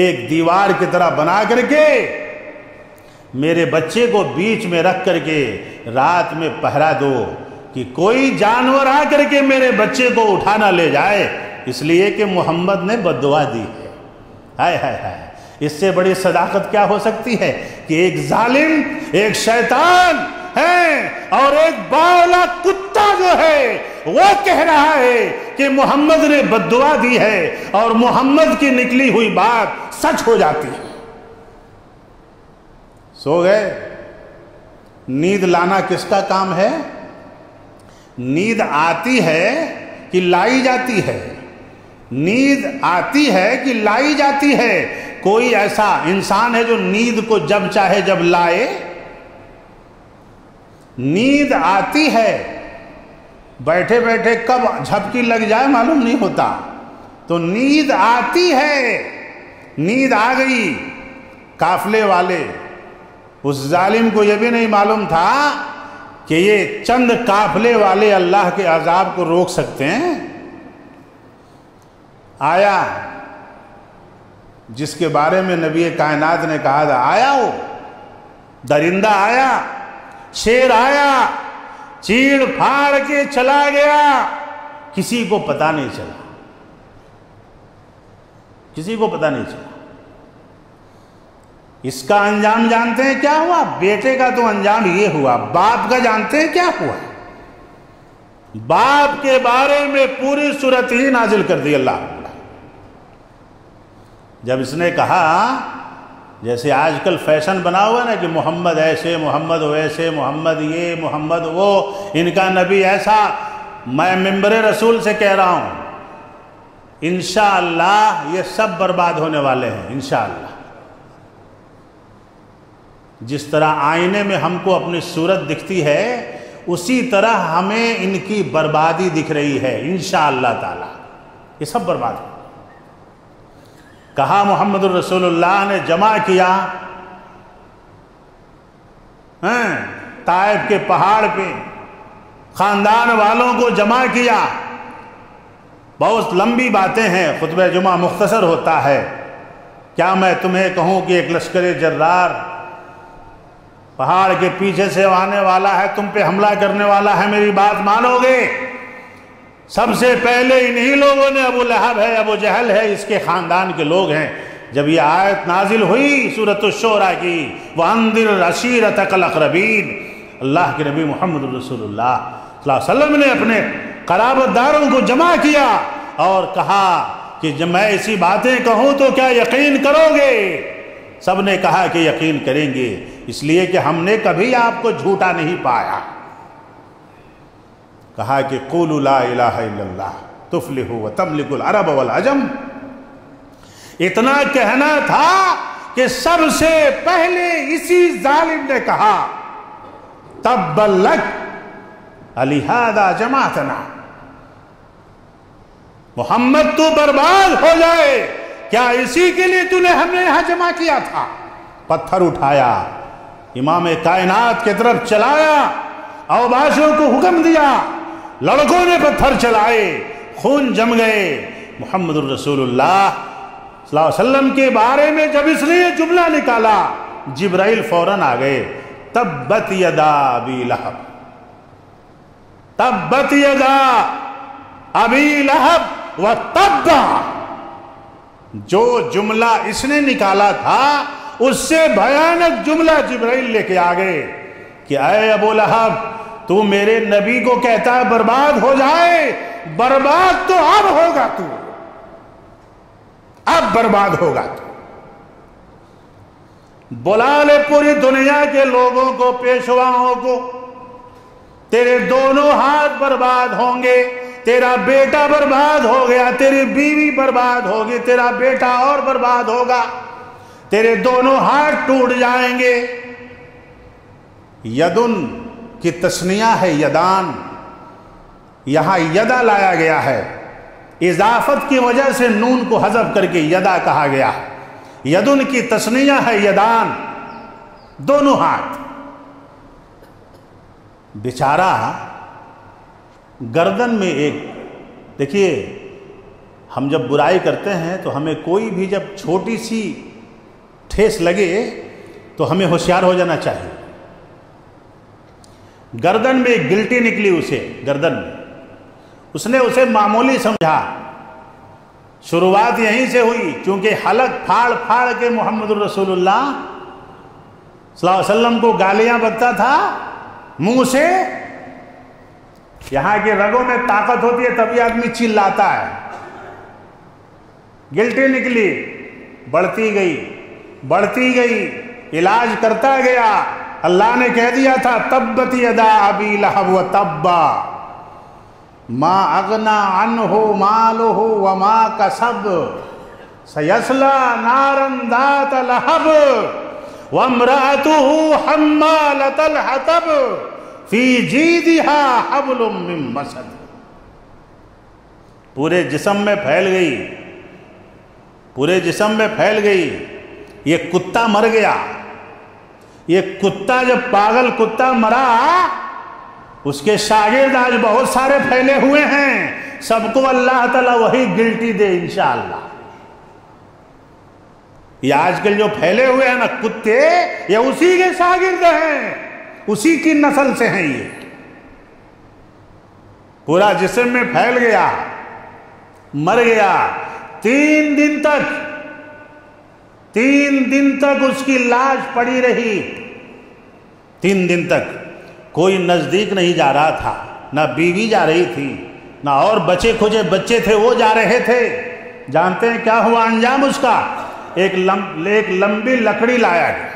ایک دیوار کی طرح بنا کر کے میرے بچے کو بیچ میں رکھ کر کے رات میں پہرا دو کہ کوئی جانور آ کر کے میرے بچے کو اٹھا نہ لے جائے، اس لیے کہ محمد نے بد دعا دی ہے. ہائے ہائے ہائے، اس سے بڑی صداقت کیا ہو سکتی ہے کہ ایک ظالم، ایک شیطان ہے اور ایک باولا کتا جو ہے وہ کہہ رہا ہے کہ محمد نے بد دعا دی ہے اور محمد کی نکلی ہوئی بات سچ ہو جاتی ہے. سو گئے. نیند لانا کس کا کام ہے؟ نیند آتی ہے کہ لائی جاتی ہے؟ نیند آتی ہے کہ لائی جاتی ہے؟ کوئی ایسا انسان ہے جو نیند کو جب چاہے جب لائے؟ نیند آتی ہے، بیٹھے بیٹھے کب جھپکی لگ جائے معلوم نہیں ہوتا. تو نیند آتی ہے. نیند آ گئی. قافلے والے، اس ظالم کو یہ بھی نہیں معلوم تھا کہ یہ چند قافلے والے اللہ کے عذاب کو روک سکتے ہیں؟ آیا جس کے بارے میں نبی کائنات نے کہا تھا، آیا وہ درندہ آیا، شیر آیا، چیڑ پھاڑ کے چلا گیا، کسی کو پتہ نہیں چلا، کسی کو پتہ نہیں چلا۔ اس کا انجام جانتے ہیں کیا ہوا؟ بیٹے کا تو انجام یہ ہوا، باپ کا جانتے ہیں کیا ہوا؟ باپ کے بارے میں پوری سورت ہی نازل کر دی اللہ۔ جب اس نے کہا، جیسے آج کل فیشن بنا ہوا نا کہ محمد ایسے، محمد ویسے، محمد یہ، محمد وہ، ان کا نبی ایسا، میں ممبر رسول سے کہہ رہا ہوں انشاءاللہ یہ سب برباد ہونے والے ہیں انشاءاللہ۔ جس طرح آئینے میں ہم کو اپنی صورت دکھتی ہے، اسی طرح ہمیں ان کی بربادی دکھ رہی ہے انشاءاللہ تعالی، یہ سب برباد ہے۔ کہا محمد الرسول اللہ نے جمع کیا طائف کے پہاڑ پہ، خاندان والوں کو جمع کیا۔ بہت لمبی باتیں ہیں، خطبہ جمعہ مختصر ہوتا ہے، کیا میں تمہیں کہوں کہ ایک لشکر جرار پہاڑ کے پیچھے سے آنے والا ہے، تم پہ حملہ کرنے والا ہے، میری بات مانو گے؟ سب سے پہلے انہی لوگوں نے، ابو لہب ہے، ابو جہل ہے، اس کے خاندان کے لوگ ہیں۔ جب یہ آیت نازل ہوئی سورۃ الشورى کی، وَأَنذِرْ عَشِيرَتَكَ الْأَقْرَبِينَ، اللہ کے نبی محمد رسول اللہ صلی اللہ علیہ وسلم نے اپنے قرابت داروں کو جمع کیا اور کہا کہ جب میں ایسی باتیں کہوں تو کیا یقین کرو گے؟ سب نے کہا کہ یقین کریں گے، اس لیے کہ ہم نے کبھی آپ کو جھوٹا نہیں پایا۔ کہا کہ قولوا لا الہ الا اللہ تفلحوا وتملکوا العرب والعجم۔ اتنا کہنا تھا کہ سب سے پہلے اسی ظالم نے کہا تبا لک لہذا جمعتنا، محمد تو برباد ہو جائے، کیا اسی کے لیے تو نے ہمیں یہاں جمع کیا تھا؟ پتھر اٹھایا، امام کائنات کی طرف چلایا، اوباشوں کو حکم دیا، لڑکوں نے پتھر چلائے، خون جم گئے۔ محمد الرسول اللہ صلی اللہ علیہ وسلم کے بارے میں جب اس نے یہ جملہ نکالا، جبرائیل فوراً آ گئے، تبت یدا ابی لہب، تبت یدا ابی لہب وتب۔ جو جملہ اس نے نکالا تھا اس سے بھیانک جملہ جبرائیل لے کے آ گئے کہ اے ابو لہب، تو میرے نبی کو کہتا ہے برباد ہو جائے، برباد تو اب ہوگا، تو اب برباد ہوگا۔ تو بلا لے پوری دنیا کے لوگوں کو، پیشواؤں کو، تیرے دونوں ہاتھ برباد ہوں گے، تیرا بیٹا برباد ہو گیا، تیری بیوی برباد ہوگی، تیرا بیٹا اور برباد ہوگا، تیرے دونوں ہاتھ ٹوٹ جائیں گے۔ یدن کی تثنیہ ہے یدان، یہاں یدا لایا گیا ہے، اضافت کی وجہ سے نون کو حذف کر کے یدا کہا گیا۔ یدن کی تثنیہ ہے یدان، دونوں ہاتھ۔ بیچارہ گردن میں ایک، دیکھیے ہم جب برائی کرتے ہیں تو ہمیں کوئی بھی جب چھوٹی سی ٹھیس لگے تو ہمیں ہوشیار ہو جانا چاہیے۔ گردن میں ایک گلٹی نکلی اسے، گردن میں، اس نے اسے معمولی سمجھا۔ شروعات یہیں سے ہوئی، چونکہ حلق پھاڑ پھاڑ کے محمد الرسول اللہ صلی اللہ علیہ وسلم کو گالیاں بکتا تھا منہ سے۔ یہاں کے رگوں میں طاقت ہوتی ہے تبھی آدمی چلاتا ہے۔ گلٹی نکلی، بڑھتی گئی بڑھتی گئی، علاج کرتا گیا۔ اللہ نے کہہ دیا تھا تبت یدا ابی لہب وتب ما اغنى عنہ مالہ وما کسب سیصلی نارا ذات لہب وامرأتہ حمالۃ الحطب فی جیدها حبل من مسد۔ پورے جسم میں پھیل گئی، پورے جسم میں پھیل گئی۔ یہ کتا مر گیا، یہ کتا جب پاگل کتا مرا اس کے شاگرد آج بہت سارے پھیلے ہوئے ہیں، سب کو اللہ تعالیٰ وہی گلٹی دے انشاءاللہ۔ یہ آج کل جو پھیلے ہوئے ہیں نا کتے، یہ اسی کے شاگرد ہیں، اسی کی نسل سے ہیں۔ یہ پورا جسم میں پھیل گیا، مر گیا، 3 دن تک اس کی لاش پڑی رہی۔ 3 دن تک کوئی نزدیک نہیں جا رہا تھا، نہ بیوی جا رہی تھی، نہ اور بچے کھجے بچے تھے وہ جا رہے تھے۔ جانتے ہیں کیا ہوا انجام اس کا؟ ایک لمبی لکڑی لایا گیا،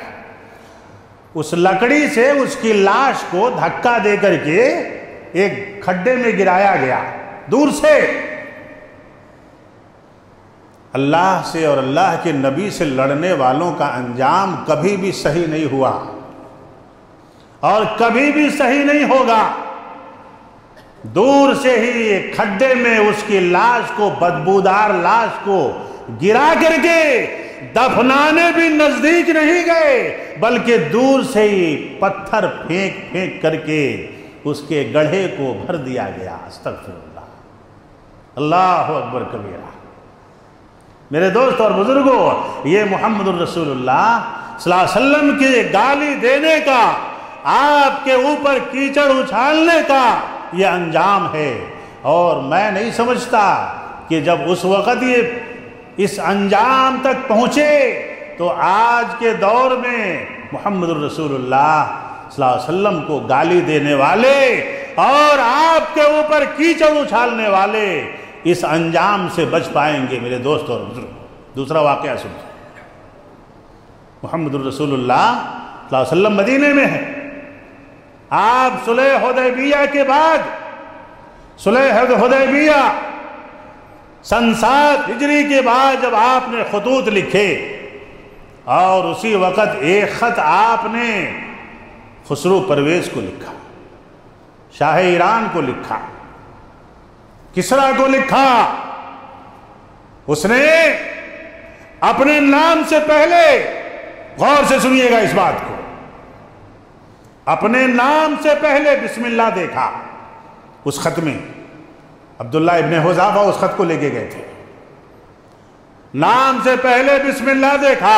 اس لکڑی سے اس کی لاش کو دھکا دے کر کے ایک کھڈے میں گرایا گیا دور سے۔ اللہ سے اور اللہ کے نبی سے لڑنے والوں کا انجام کبھی بھی صحیح نہیں ہوا اور کبھی بھی صحیح نہیں ہوگا۔ دور سے ہی ایک کھڈے میں اس کی لاش کو، بدبودار لاش کو گرا کر کے دفنانے بھی نزدیک نہیں گئے، بلکہ دور سے ہی پتھر پھینک کر کے اس کے گڑھے کو بھر دیا گیا۔ استغفر اللہ، اللہ اکبر کبیرہ۔ میرے دوست اور بزرگوں، یہ محمد الرسول اللہ صلی اللہ علیہ وسلم کے گالی دینے کا، آپ کے اوپر کیچڑ اچھالنے کا یہ انجام ہے۔ اور میں نہیں سمجھتا کہ جب اس وقت یہ اس انجام تک پہنچے تو آج کے دور میں محمد الرسول اللہ صلی اللہ علیہ وسلم کو گالی دینے والے اور آپ کے اوپر کیچڑ اچھالنے والے اس انجام سے بچ پائیں گے میرے دوست اور بزرگ۔ دوسرا واقعہ سنیں۔ محمد الرسول اللہ صلی اللہ علیہ وسلم مدینے میں ہے۔ آپ صلح حدیبیہ کے بعد، صلح حدیبیہ سن 7 ہجری کے بعد جب آپ نے خطوط لکھے، اور اسی وقت ایک خط آپ نے خسرو پرویز کو لکھا، شاہ ایران کو لکھا، کسریٰ کو لکھا۔ اس نے اپنے نام سے پہلے، غور سے سنیے گا اس بات کو، اپنے نام سے پہلے بسم اللہ دیکھا اس خط میں۔ عبداللہ ابن حذافہ اس خط کو لے کے گئے تھے۔ نام سے پہلے بسم اللہ دیکھا،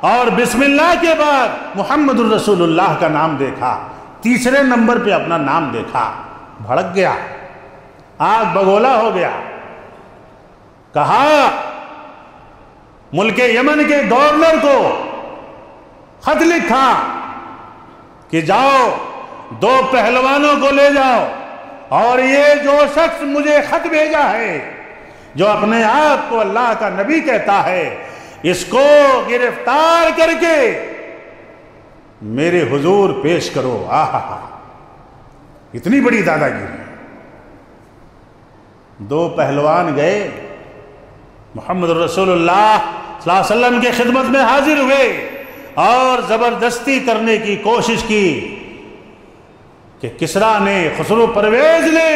اور بسم اللہ کے بعد محمد الرسول اللہ کا نام دیکھا، تیسرے نمبر پہ اپنا نام دیکھا، بھڑک گیا، آگ بگولا ہو گیا۔ کہا ملک یمن کے گورنر کو خط لکھا کہ جاؤ 2 پہلوانوں کو لے جاؤ، اور یہ جو شخص مجھے خط بھیجا ہے، جو اپنے آپ کو اللہ کا نبی کہتا ہے، اس کو گرفتار کر کے میرے حضور پیش کرو۔ آہا، اتنی بڑی دادا گیری۔ 2 پہلوان گئے، محمد رسول اللہ صلی اللہ علیہ وسلم کی خدمت میں حاضر ہوئے اور زبردستی کرنے کی کوشش کی کہ کسریٰ نے، خسرو پرویز نے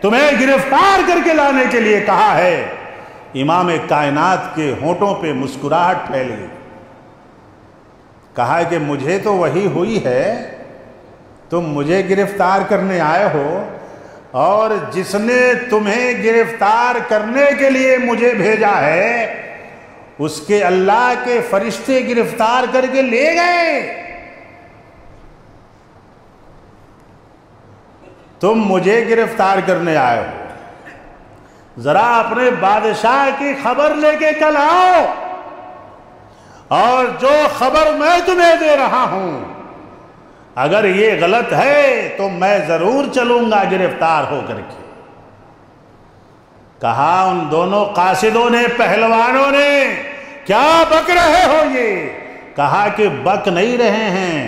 تمہیں گرفتار کر کے لانے کے لیے کہا ہے۔ امام کائنات کے ہونٹوں پہ مسکراہٹ پھیل گئی۔ کہا کہ مجھے تو وحی ہوئی ہے، تم مجھے گرفتار کرنے آئے ہو، اور جس نے تمہیں گرفتار کرنے کے لیے مجھے بھیجا ہے اس کے اللہ کے فرشتے گرفتار کر کے لے گئے، تم مجھے گرفتار کرنے آئے ہو، ذرا اپنے بادشاہ کی خبر لے کے کل آؤ، اور جو خبر میں تمہیں دے رہا ہوں اگر یہ غلط ہے تو میں ضرور چلوں گا گرفتار ہو کر کے۔ کہا ان دونوں قاصدوں نے، پہلوانوں نے، کیا بک رہے ہو یہ؟ کہا کہ بک نہیں رہے ہیں،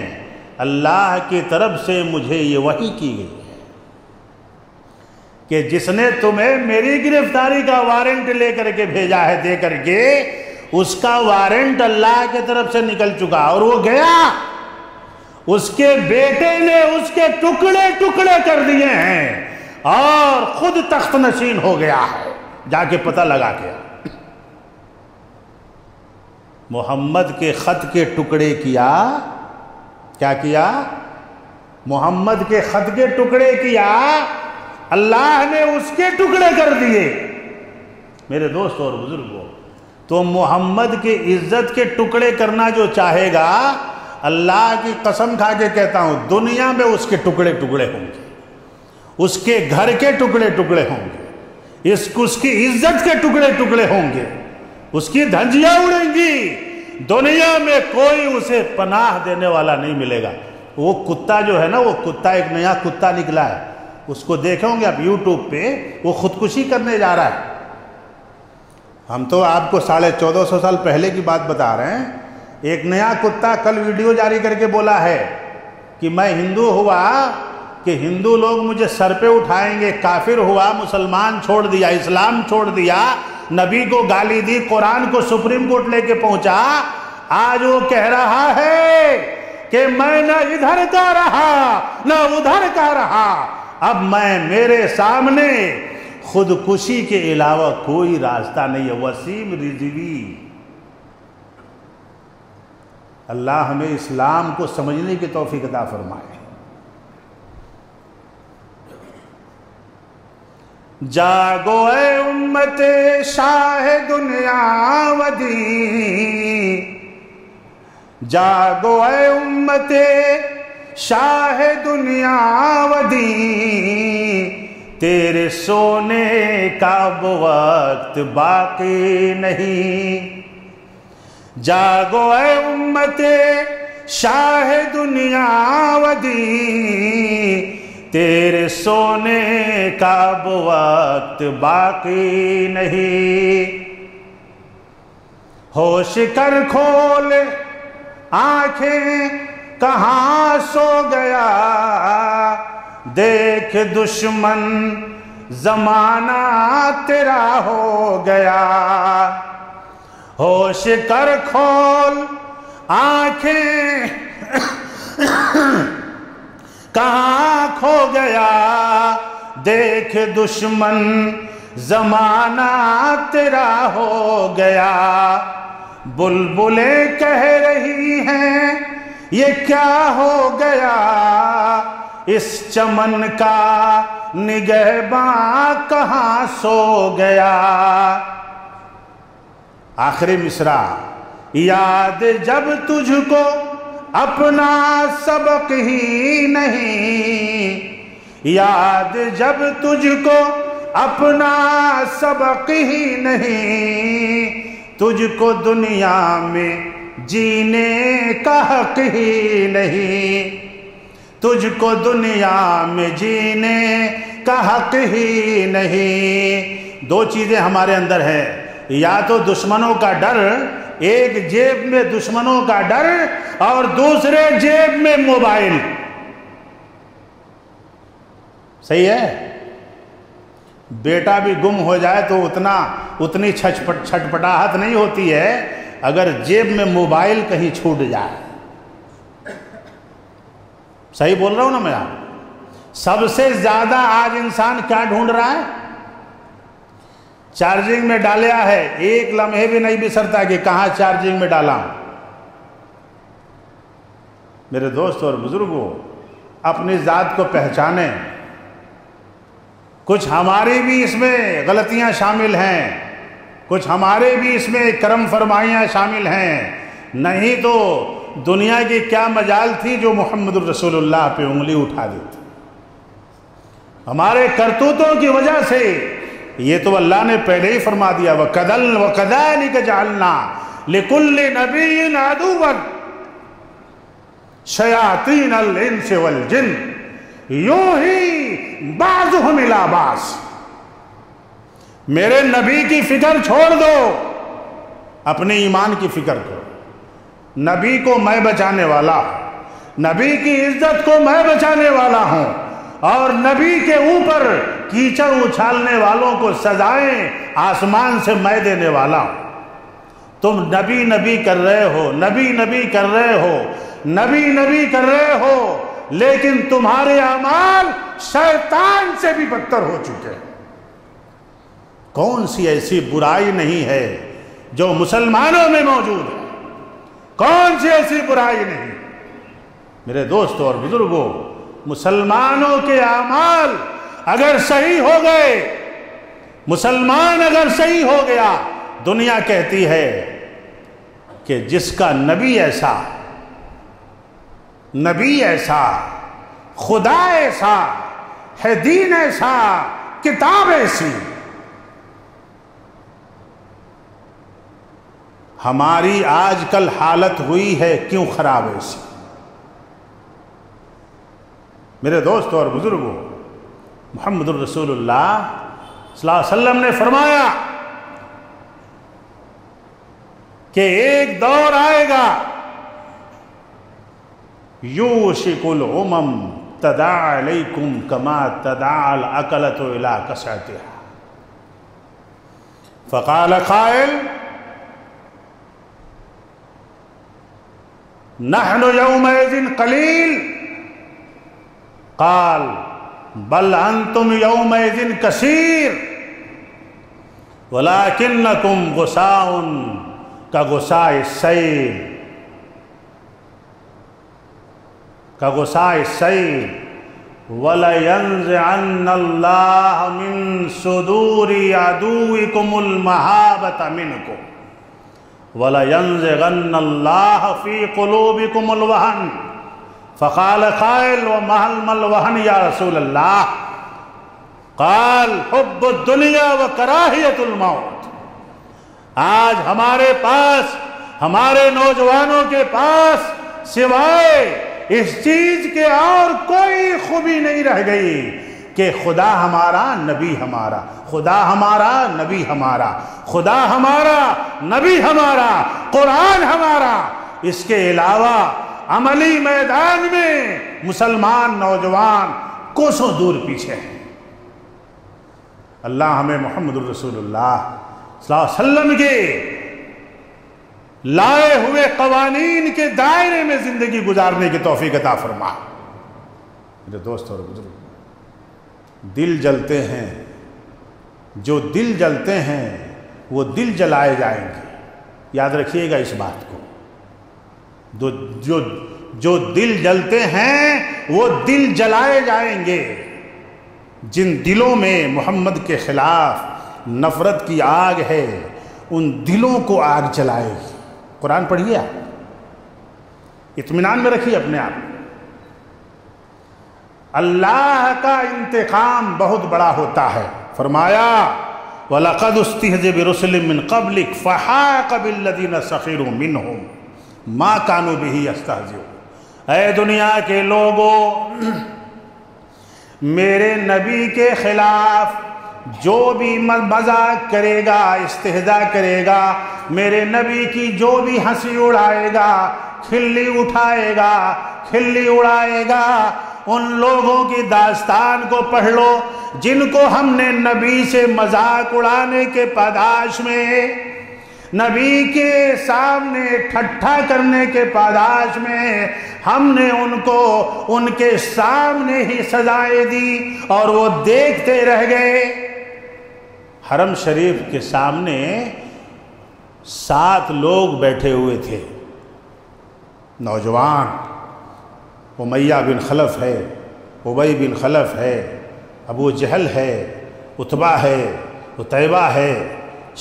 اللہ کی طرف سے مجھے یہ وحی کی گئی ہے کہ جس نے تمہیں میری گرفتاری کا وارنٹ لے کر کے بھیجا ہے، دے کر کے، اس کا وارنٹ اللہ کی طرف سے نکل چکا، اور وہ گیا، اس کے بیٹے نے اس کے ٹکڑے ٹکڑے کر دیے ہیں اور خود تخت نشین ہو گیا ہے۔ جا کے پتہ لگا کے محمد کے خط کے ٹکڑے کیا، کیا کیا؟ محمد کے خط کے ٹکڑے کیا، اللہ نے اس کے ٹکڑے کر دیے۔ میرے دوستوں اور بزرگوں، تو محمد کی عزت کے ٹکڑے کرنا جو چاہے گا، اللہ کی قسم کھا کے کہتا ہوں، دنیا میں اس کے ٹکڑے ٹکڑے ہوں گے، اس کے گھر کے ٹکڑے ٹکڑے ہوں گے، اس کی عزت کے ٹکڑے ٹکڑے ہوں گے، اس کی دھنجیاں اڑیں گی، دنیا میں کوئی اسے پناہ دینے والا نہیں ملے گا۔ وہ کتا جو ہے نا، وہ کتا ایک نیا کتا نکلا ہے، اس کو دیکھیں گے آپ یوٹیوب پہ، وہ خودکشی کرنے جا رہا ہے۔ ہم تو آپ کو 1450 سال پہلے کی بات بتا رہے ہیں۔ ایک نیا کتا کل ویڈیو جاری کر کے بولا ہے کہ میں ہندو ہوا کہ ہندو لوگ مجھے سر پہ اٹھائیں گے، کافر ہوا، مسلمان چھوڑ دیا، اسلام چھوڑ دیا، نبی کو گالی دی، قرآن کو سپریم کورٹ لے کے پہنچا۔ آج وہ کہہ رہا ہے کہ میں نہ ادھر کا رہا نہ ادھر کا رہا، اب میرے سامنے خودکشی کے علاوہ کوئی راستہ نہیں ہے۔ وسیم رضوی، اللہ ہمیں اسلام کو سمجھنے کی توفیق عطا فرمائے۔ جاگو اے امت شاہ دنیا و دین، جاگو اے امت شاہ دنیا و دین، تیرے سونے کا اب وقت باقی نہیں۔ جاگو اے امت شاہ دنیا و دین، تیرے سونے کا اب وقت باقی نہیں۔ ہوش کر کھول آنکھیں، کہاں سو گیا، دیکھ دشمن زمانہ تیرا ہو گیا۔ ہوش کر کھول آنکھیں، کہاں کھو گیا، دیکھ دشمن زمانہ تیرا ہو گیا۔ بلبلیں کہہ رہی ہیں یہ کیا ہو گیا، اس چمن کا نگہباں کہاں سو گیا۔ آخری مصرع، یاد جب تجھ کو اپنا سبق ہی نہیں، یاد جب تجھ کو اپنا سبق ہی نہیں، تجھ کو دنیا میں جینے کا حق ہی نہیں، تجھ کو دنیا میں جینے کا حق ہی نہیں۔ دو چیزیں ہمارے اندر ہیں، یا تو دشمنوں کا ڈر، ایک جیب میں دشمنوں کا ڈر اور دوسرے جیب میں موبائل۔ صحیح ہے؟ بیٹا بھی گم ہو جائے تو اتنی چھٹپٹاہٹ نہیں ہوتی ہے اگر جیب میں موبائل کہیں چھوٹ جائے۔ صحیح بول رہا ہوں نا میں؟ آپ سب سے زیادہ آج انسان کیا ڈھونڈ رہا ہے؟ چارجنگ میں ڈالیا ہے، ایک لمحے بھی نہیں بسرتا کہ کہاں چارجنگ میں ڈالا ہوں۔ میرے دوست اور بزرگوں، اپنی ذات کو پہچانیں۔ کچھ ہماری بھی اس میں غلطیاں شامل ہیں، کچھ ہمارے بھی اس میں کرم فرمائیاں شامل ہیں، نہیں تو دنیا کی کیا مجال تھی جو محمد الرسول اللہ پہ انگلی اٹھا دیتی۔ ہمارے کرتوتوں کی وجہ سے یہ تو اللہ نے پہلے ہی فرما دیا، وَكَذَلِكَ جَعَلْنَا لِكُلِّ نَبِيٍّ عَدُوًّا شَيَاطِينَ الْإِنسِ وَالْجِنِّ يُوحِي بَعْضُهُمْ إِلَىٰ بَعْضٍ۔ میرے نبی کی فکر چھوڑ دو، اپنے ایمان کی فکر کرو۔ نبی کو میں بچانے والا ہوں، نبی کی عزت کو میں بچانے والا ہوں، اور نبی کے اوپر کیچڑ اچھالنے والوں کو سزائیں آسمان سے میں دینے والا ہوں۔ تم نبی نبی کر رہے ہو، نبی نبی کر رہے ہو، نبی نبی کر رہے ہو، لیکن تمہارے اعمال شیطان سے بھی بدتر ہو چکے۔ کون سی ایسی برائی نہیں ہے جو مسلمانوں میں موجود ہے؟ کون سی ایسی برائی نہیں؟ میرے دوستوں اور بزرگوں، مسلمانوں کے اعمال اگر صحیح ہو گئے، مسلمان اگر صحیح ہو گیا، دنیا کہتی ہے کہ جس کا نبی ایسا، خدا ایسا ہے، دین ایسا، کتاب ایسی، ہماری آج کل حالت ہوئی ہے کیوں خراب ایسی؟ میرے دوستوں اور بزرگوں، محمد الرسول اللہ صلی اللہ علیہ وسلم نے فرمایا کہ ایک دور آئے گا، یوشک الامم تداعی علیکم کما تداعی الاکلۃ الی کسعتها، فقال قائل نحن یومئذ قلیل، قال بل انتم یومئذ کثیر ولکنکم غثاء کغثاء السیل، وَلَيَنزِعَنَّ اللَّهُ مِن صُدُورِ عَدُوِّكُمُ الْمَهَابَةَ مِنْكُمْ وَلَيَنزِغَنَّ اللَّهُ فِي قُلُوبِكُمُ الْوَهْنَ، فقال قائل وَمَا الْوَهْنُ يَا رسول اللہ؟ قال حب الدنیا وکراہیت الموت۔ آج ہمارے پاس، ہمارے نوجوانوں کے پاس سوائے اس چیز کے اور کوئی خوبی نہیں رہ گئی کہ خدا ہمارا نبی ہمارا، خدا ہمارا نبی ہمارا، خدا ہمارا نبی ہمارا، قرآن ہمارا۔ اس کے علاوہ عملی میدان میں مسلمان نوجوان کوسوں دور پیچھے ہیں۔ اللہ ہمیں محمد الرسول اللہ صلی اللہ علیہ وسلم کے لائے ہوئے قوانین کے دائرے میں زندگی گزارنے کی توفیق عطا فرما۔ میرے دوست اور بزرگ، دل جلتے ہیں، جو دل جلتے ہیں وہ دل جلائے جائیں گے، یاد رکھیے گا اس بات کو۔ جو دل جلتے ہیں وہ دل جلائے جائیں گے۔ جن دلوں میں محمد کے خلاف نفرت کی آگ ہے، ان دلوں کو آگ جلائے گی۔ قرآن پڑھیے آپ، اطمینان میں رکھیے اپنے آپ۔ اللہ کا انتقام بہت بڑا ہوتا ہے۔ فرمایا وَلَقَدْ اسْتُهْزِئَ بِرُسُلٍ مِّن قَبْلِكَ فَحَاقَ بِالَّذِينَ سَخِرُوا مِنْهُمْ مَا كَانُوا بِهِ يَسْتَهْزِئُونَ۔ اے دنیا کے لوگوں، میرے نبی کے خلاف جو بھی مذاق کرے گا، استہزاء کرے گا، میرے نبی کی جو بھی ہنسی اڑائے گا، کھلی اٹھائے گا، کھلی اڑائے گا، ان لوگوں کی داستان کو پڑھ لو جن کو ہم نے نبی سے مذاق اڑانے کے پاداش میں، نبی کے سامنے ٹھٹھا کرنے کے پاداش میں ہم نے ان کو ان کے سامنے ہی سزائیں دی اور وہ دیکھتے رہ گئے۔ حرم شریف کے سامنے 7 لوگ بیٹھے ہوئے تھے، نوجوان۔ امیہ بن خلف ہے، ابی بن خلف ہے، ابو جہل ہے، عتبہ ہے، عتیبہ ہے،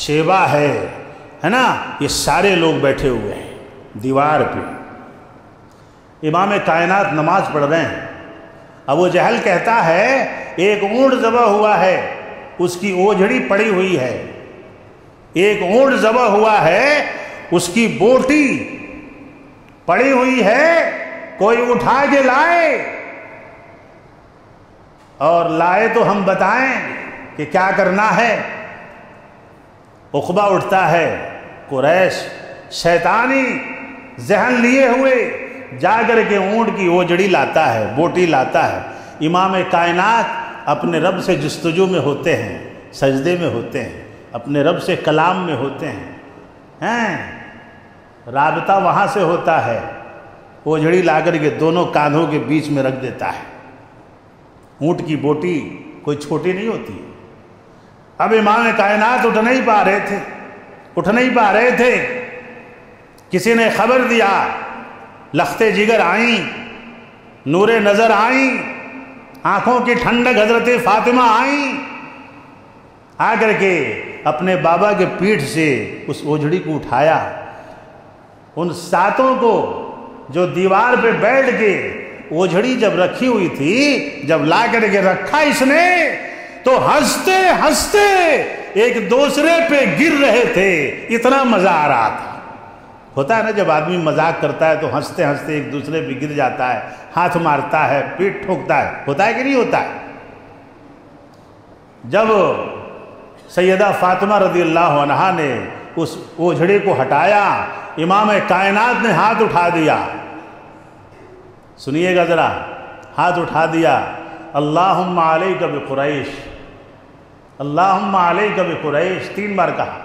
شیبہ ہے نا، یہ سارے لوگ بیٹھے ہوئے ہیں دیوار پہ۔ امام کائنات نماز پڑھ رہے ہیں۔ ابو جہل کہتا ہے ایک اونٹ ذبح ہوا ہے، اس کی اوجھڑی پڑی ہوئی ہے، ایک اونٹ ذبح ہوا ہے، اس کی بوٹی پڑی ہوئی ہے، کوئی اٹھا کے لائے، اور لائے تو ہم بتائیں کہ کیا کرنا ہے۔ عقبہ اٹھتا ہے، قریش شیطانی ذہن لیے ہوئے جا کر کے اونٹ کی اوجڑی لاتا ہے، بوٹی لاتا ہے۔ امام کائنات اپنے رب سے جستجو میں ہوتے ہیں، سجدے میں ہوتے ہیں، اپنے رب سے کلام میں ہوتے ہیں، رابطہ وہاں سے ہوتا ہے۔ اوجڑی لا کر کے دونوں کاندھوں کے بیچ میں رکھ دیتا ہے۔ اونٹ کی بوٹی کوئی چھوٹی نہیں ہوتی۔ اب امام کائنات اٹھ نہیں پا رہے تھے، کسی نے خبر دیا، لخت جگر آئیں، نور نظر آئیں، آنکھوں کی ٹھنڈک حضرت فاطمہ آئیں، آ کر کے اپنے بابا کے پیٹھ سے اس اوجھڑی کو اٹھایا، ان ساتوں کو جو دیوار پہ بیٹھ کے اوجھڑی جب رکھی ہوئی تھی، جب لا کر کے رکھا اس نے تو ہنستے ہنستے ایک دوسرے پہ گر رہے تھے، اتنا مزہ آ رہا تھا۔ ہوتا ہے نا جب آدمی مذاق کرتا ہے تو ہنستے ہنستے ایک دوسرے پہ گر جاتا ہے، ہاتھ مارتا ہے، پیٹ ٹھوکتا ہے، ہوتا ہے کہ نہیں ہوتا ہے؟ جب سیدہ فاطمہ رضی اللہ عنہا نے اس اوجھڑے کو ہٹایا، امام کائنات نے ہاتھ اٹھا دیا، سنیے گا ذرا، ہاتھ اٹھا دیا، اللہم علیک بقریش، اللہم علیک بقریش، 3 بار کہا،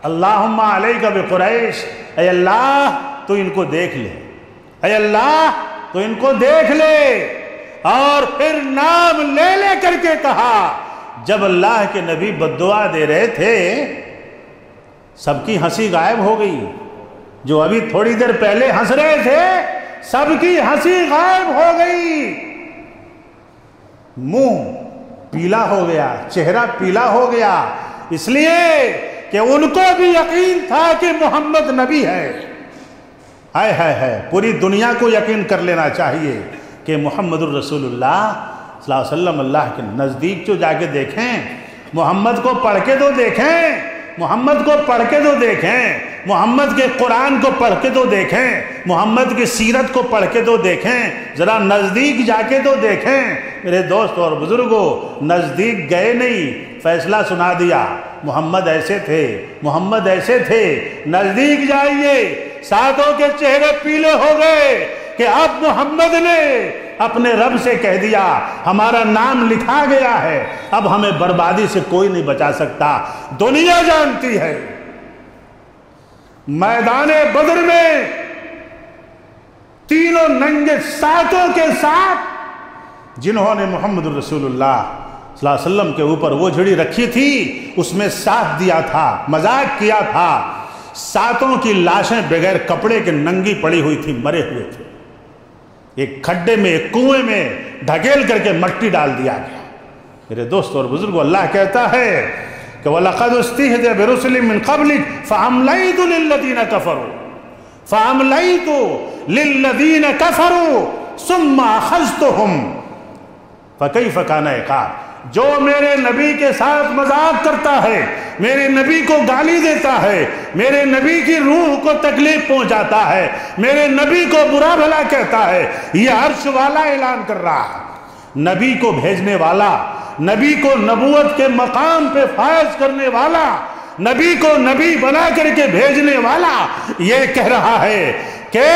اللہم علیک بقریش، اے اللہ تو ان کو دیکھ لے، اے اللہ تو ان کو دیکھ لے۔ اور پھر نام لے لے کر کے کہا، جب اللہ کے نبی بددعا دے رہے تھے سب کی ہنسی غائب ہو گئی، جو ابھی تھوڑی دیر پہلے ہنس رہے تھے سب کی ہنسی غائب ہو گئی، منہ پیلا ہو گیا، چہرہ پیلا ہو گیا، اس لیے کہ ان کو بھی یقین تھا کہ محمد نبی ہے۔ ہائے ہائے ہائے، پوری دنیا کو یقین کر لینا چاہیے کہ محمد الرسول اللہ صلی اللہ علیہ وسلم اللہ کے نزدیک جو جا کے دیکھیں، محمد کو پڑھ کے تو دیکھیں، محمد کو پڑھ کے تو دیکھیں، محمد کے قرآن کو پڑھ کے تو دیکھیں، محمد کی سیرت کو پڑھ کے تو دیکھیں، ذرا نزدیک جا کے تو دیکھیں۔ میرے دوست اور بزرگوں، نزدیک گئے نہیں، فیصلہ سنا دیا، محمد ایسے تھے، محمد ایسے تھے، نزدیک جائیے، ساتوں کے چہرے پیلے ہو گئے کہ اب محمد نے اپنے رب سے کہہ دیا ہمارا نام لکھا گیا ہے، اب ہمیں بربادی سے کوئی نہیں بچا سکتا۔ دنیا جانتی ہے میدان بدر میں تینوں ننگے ساتوں کے ساتھ جنہوں نے محمد الرسول اللہ صلی اللہ علیہ وسلم کے اوپر وہ جھڑی رکھی تھی، اس میں ساتھ دیا تھا، مذاق کیا تھا، ساتوں کی لاشیں بغیر کپڑے کے ننگی پڑی ہوئی تھی، مرے ہوئے تھے، ایک کھڈے میں، ایک کنویں میں ڈھکیل کر کے مٹی ڈال دیا گیا۔ میرے دوست اور بزرگوں، اللہ کہتا ہے کہ وَلَقَدْ اسْتُهْزِئَ بِرُسُلٍ مِّن قَبْلِكَ فَأَمْلَيْتُ لِلَّذِينَ كَفَرُوا فَأَمْلَيْتُ لِلَّذِينَ كَفَرُوا ثُمَّ أَخَذْتُهُمْ فَكَيْفَ كَانَ عِقَابِ۔ جو میرے نبی کے ساتھ مذاق کرتا ہے، میرے نبی کو گالی دیتا ہے، میرے نبی کی روح کو تکلیف پہنچاتا ہے، میرے نبی کو برا بھلا کہتا ہے، یہ عرش والا اعلان کر رہا ہے، نبی کو بھیجنے والا، نبی کو نبوت کے مقام پہ فائز کرنے والا، نبی کو نبی بنا کر کے بھیجنے والا یہ کہہ رہا ہے کہ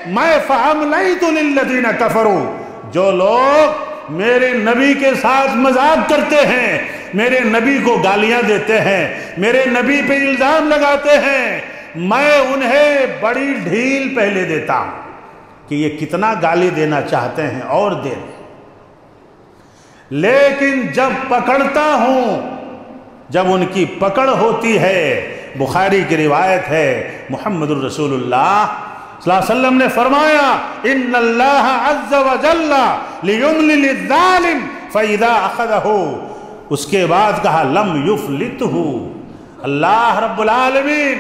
میں فَأَمْلَيْتُ لِلَّذِينَ كَفَرُوا، جو لوگ میرے نبی کے ساتھ مذاق کرتے ہیں، میرے نبی کو گالیاں دیتے ہیں، میرے نبی پہ الزام لگاتے ہیں، میں انہیں بڑی ڈھیل پہلے دیتا ہوں کہ یہ کتنا گالی دینا چاہتے ہیں اور دے دیں، لیکن جب پکڑتا ہوں، جب ان کی پکڑ ہوتی ہے، بخاری کی روایت ہے، محمد الرسول اللہ صلی اللہ علیہ وسلم نے فرمایا ان اللہ عز وجل لیملل الظالم فاذا اخذہ، اس کے بعد کہا لم یفلتہ، اللہ رب العالمین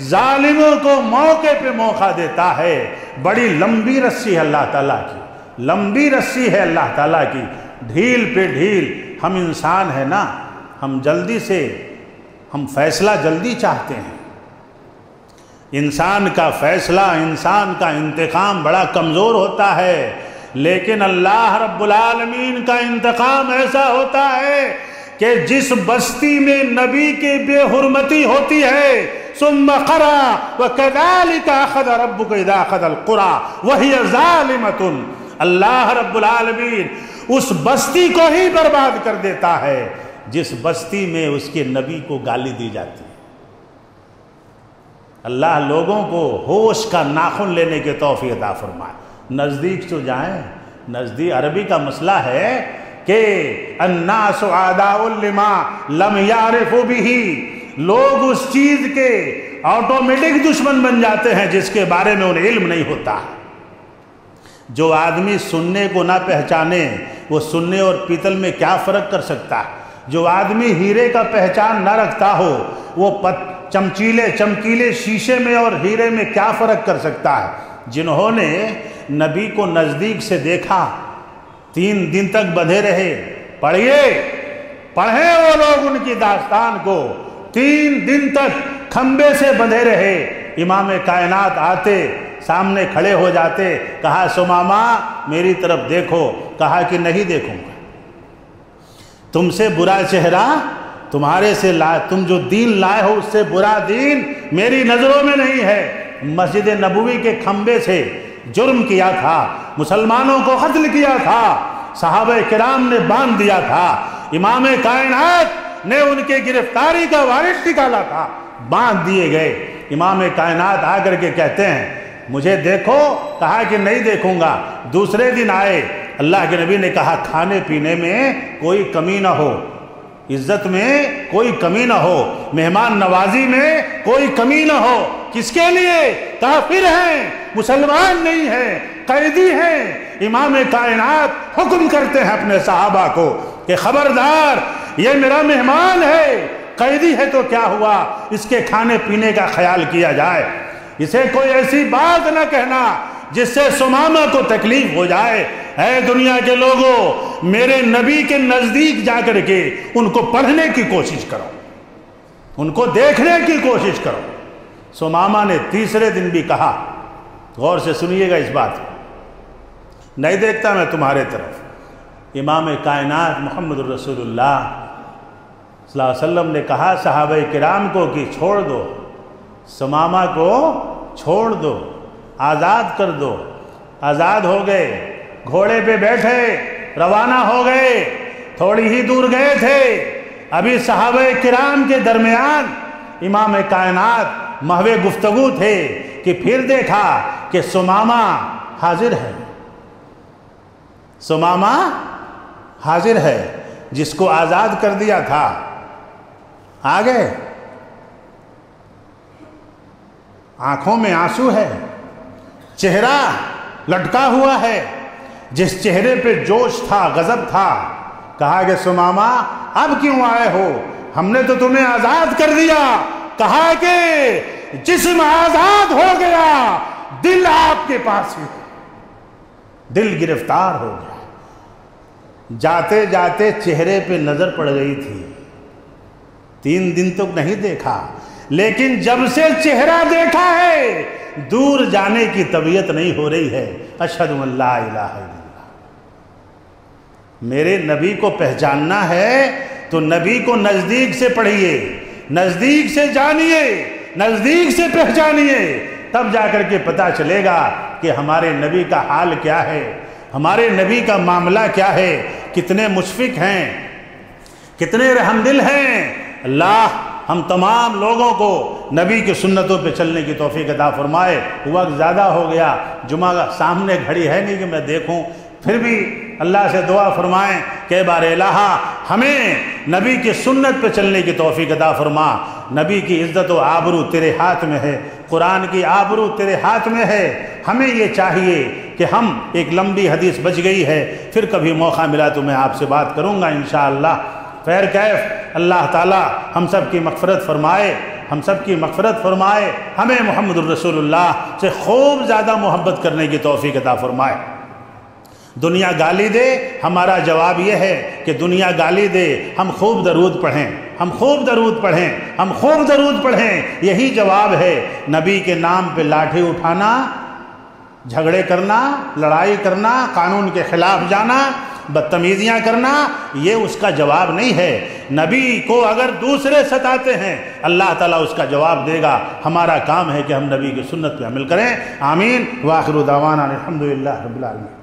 ظالموں کو موقع پہ موقع دیتا ہے، بڑی لمبی رسی ہے اللہ تعالیٰ کی، لمبی رسی ہے اللہ تعالیٰ کی، ڈھیل پہ ڈھیل۔ ہم انسان ہیں نا، ہم جلدی سے، ہم فیصلہ جلدی چاہتے ہیں، انسان کا فیصلہ، انسان کا انتقام بڑا کمزور ہوتا ہے، لیکن اللہ رب العالمین کا انتقام ایسا ہوتا ہے کہ جس بستی میں نبی کی بے حرمتی ہوتی ہے، ثم قرأ وَكَذَلِكَ أَخَذَ رَبُّكَ إِذَا أَخَذَ الْقُرَى وَهِيَ ظَالِمَةٌ، اللہ رب العالمین اس بستی کو ہی برباد کر دیتا ہے جس بستی میں اس کے نبی کو گالی دی جاتی ہے۔ اللہ لوگوں کو ہوش کا ناخن لینے کے توفیق عطا فرمائے۔ نزدیک تو جائیں، نزدیک، عربی کا مسئلہ ہے کہ الناس اعداء لما لم یعرفوا بہ، لوگ اس چیز کے آٹومیٹک دشمن بن جاتے ہیں جس کے بارے میں انہیں علم نہیں ہوتا۔ جو آدمی سننے کو نہ پہچانے وہ سننے اور پیتل میں کیا فرق کر سکتا ہے؟ جو آدمی ہیرے کا پہچان نہ رکھتا ہو وہ چمکیلے شیشے میں اور ہیرے میں کیا فرق کر سکتا ہے؟ جنہوں نے نبی کو نزدیک سے دیکھا 3 دن تک بندھے رہے، پڑھیں وہ لوگ ان کی داستان کو، 3 دن تک کھمبے سے بندھے رہے، امام کائنات آتے سامنے کھڑے ہو جاتے، کہا سمامہ میری طرف دیکھو، کہا کہ نہیں دیکھوں گا، تم سے برا چہرہ تمہارے سے تم جو دین لائے ہو اس سے برا دین میری نظروں میں نہیں ہے۔ مسجد نبوی کے کھمبے سے جرم کیا تھا، مسلمانوں کو قتل کیا تھا، صحابہ کرام نے باندھ دیا تھا، امام کائنات نے ان کے گرفتاری کا وارنٹ نکالا تھا، باندھ دیے گئے۔ امام کائنات آ کر کے کہتے ہیں مجھے دیکھو، کہا کہ نہیں دیکھوں گا۔ دوسرے دن آئے، اللہ کے نبی نے کہا کھانے پینے میں کوئی کمی نہ ہو، عزت میں کوئی کمی نہ ہو، مہمان نوازی میں کوئی کمی نہ ہو۔ کس کے لیے؟ کافر ہیں، مسلمان نہیں ہیں، قیدی ہیں۔ امام کائنات حکم کرتے ہیں اپنے صحابہ کو کہ خبردار، یہ میرا مہمان ہے، قیدی ہے تو کیا ہوا، اس کے کھانے پینے کا خیال کیا جائے، اسے کوئی ایسی بات نہ کہنا جس سے سمامہ کو تکلیف ہو جائے۔ اے دنیا کے لوگوں، میرے نبی کے نزدیک جا کر کے ان کو پڑھنے کی کوشش کرو، ان کو دیکھنے کی کوشش کرو۔ سمامہ نے تیسرے دن بھی کہا، غور سے سنیے گا اس بات کو، نہیں دیکھتا میں تمہارے طرف۔ امام کائنات محمد الرسول اللہ صلی اللہ علیہ وسلم نے کہا صحابہ کرام کو کہ چھوڑ دو، سمامہ کو چھوڑ دو، آزاد کر دو۔ آزاد ہو گئے، گھوڑے پہ بیٹھے روانہ ہو گئے، تھوڑی ہی دور گئے تھے، ابھی صحابہ کرام کے درمیان امام کائنات محو گفتگو تھے کہ پھر دیکھا کہ سمامہ حاضر ہے، سمامہ حاضر ہے، جس کو آزاد کر دیا تھا۔ آ گئے، آنکھوں میں آنسو ہے، چہرہ لٹکا ہوا ہے، جس چہرے پہ جوش تھا، غضب تھا۔ کہا کہ سمامہ اب کیوں آئے ہو؟ ہم نے تو تمہیں آزاد کر دیا۔ کہا کہ جسم آزاد ہو گیا، دل آپ کے پاس ہی، دل گرفتار ہو گیا۔ جاتے جاتے چہرے پہ نظر پڑ گئی تھی، 3 دن تک نہیں دیکھا، لیکن جب سے چہرہ دیکھا ہے دور جانے کی طبیعت نہیں ہو رہی ہے۔ اشہد ان لا الہ الا اللہ، میرے نبی کو پہچاننا ہے تو نبی کو نزدیک سے پڑھیے، نزدیک سے جانیے، نزدیک سے پہچانیے، تب جا کر کے پتہ چلے گا کہ ہمارے نبی کا حال کیا ہے، ہمارے نبی کا معاملہ کیا ہے، کتنے مشفق ہیں، کتنے رحم دل ہیں۔ اللہ ہم تمام لوگوں کو نبی کی سنتوں پہ چلنے کی توفیق عطا فرمائے۔ وقت زیادہ ہو گیا، جمعہ کا سامنے گھڑی ہے نہیں کہ میں دیکھوں، پھر بھی اللہ سے دعا فرمائیں کہ بار الہ ہمیں نبی کی سنت پہ چلنے کی توفیق عطا فرما۔ نبی کی عزت و آبرو تیرے ہاتھ میں ہے، قرآن کی آبرو تیرے ہاتھ میں ہے۔ ہمیں یہ چاہیے کہ ہم، ایک لمبی حدیث بچ گئی ہے، پھر کبھی موقع ملا تو میں آپ سے بات کروں گا انشاءاللہ۔ خیر کیف اللہ تعالی ہم سب کی مغفرت فرمائے، ہم سب کی مغفرت فرمائے، ہمیں محمد الرسول اللہ سے خوب زیادہ محبت کرنے کی توفیق عطا فرمائے۔ دنیا گالی دے، ہمارا جواب یہ ہے کہ دنیا گالی دے، ہم خوب درود پڑھیں، ہم خوب درود پڑھیں، ہم خوب درود پڑھیں، یہی جواب ہے۔ نبی کے نام پہ لاٹھی اٹھانا، جھگڑے کرنا، لڑائی کرنا، قانون کے خلاف جانا، بدتمیزیاں کرنا، یہ اس کا جواب نہیں ہے۔ نبی کو اگر دوسرے ستاتے ہیں اللہ تعالیٰ اس کا جواب دے گا۔ ہمارا کام ہے کہ ہم نبی کی سنت پہ عمل کریں۔ آمین۔ وآخر دعوانا الحمدللہ رب العالمین۔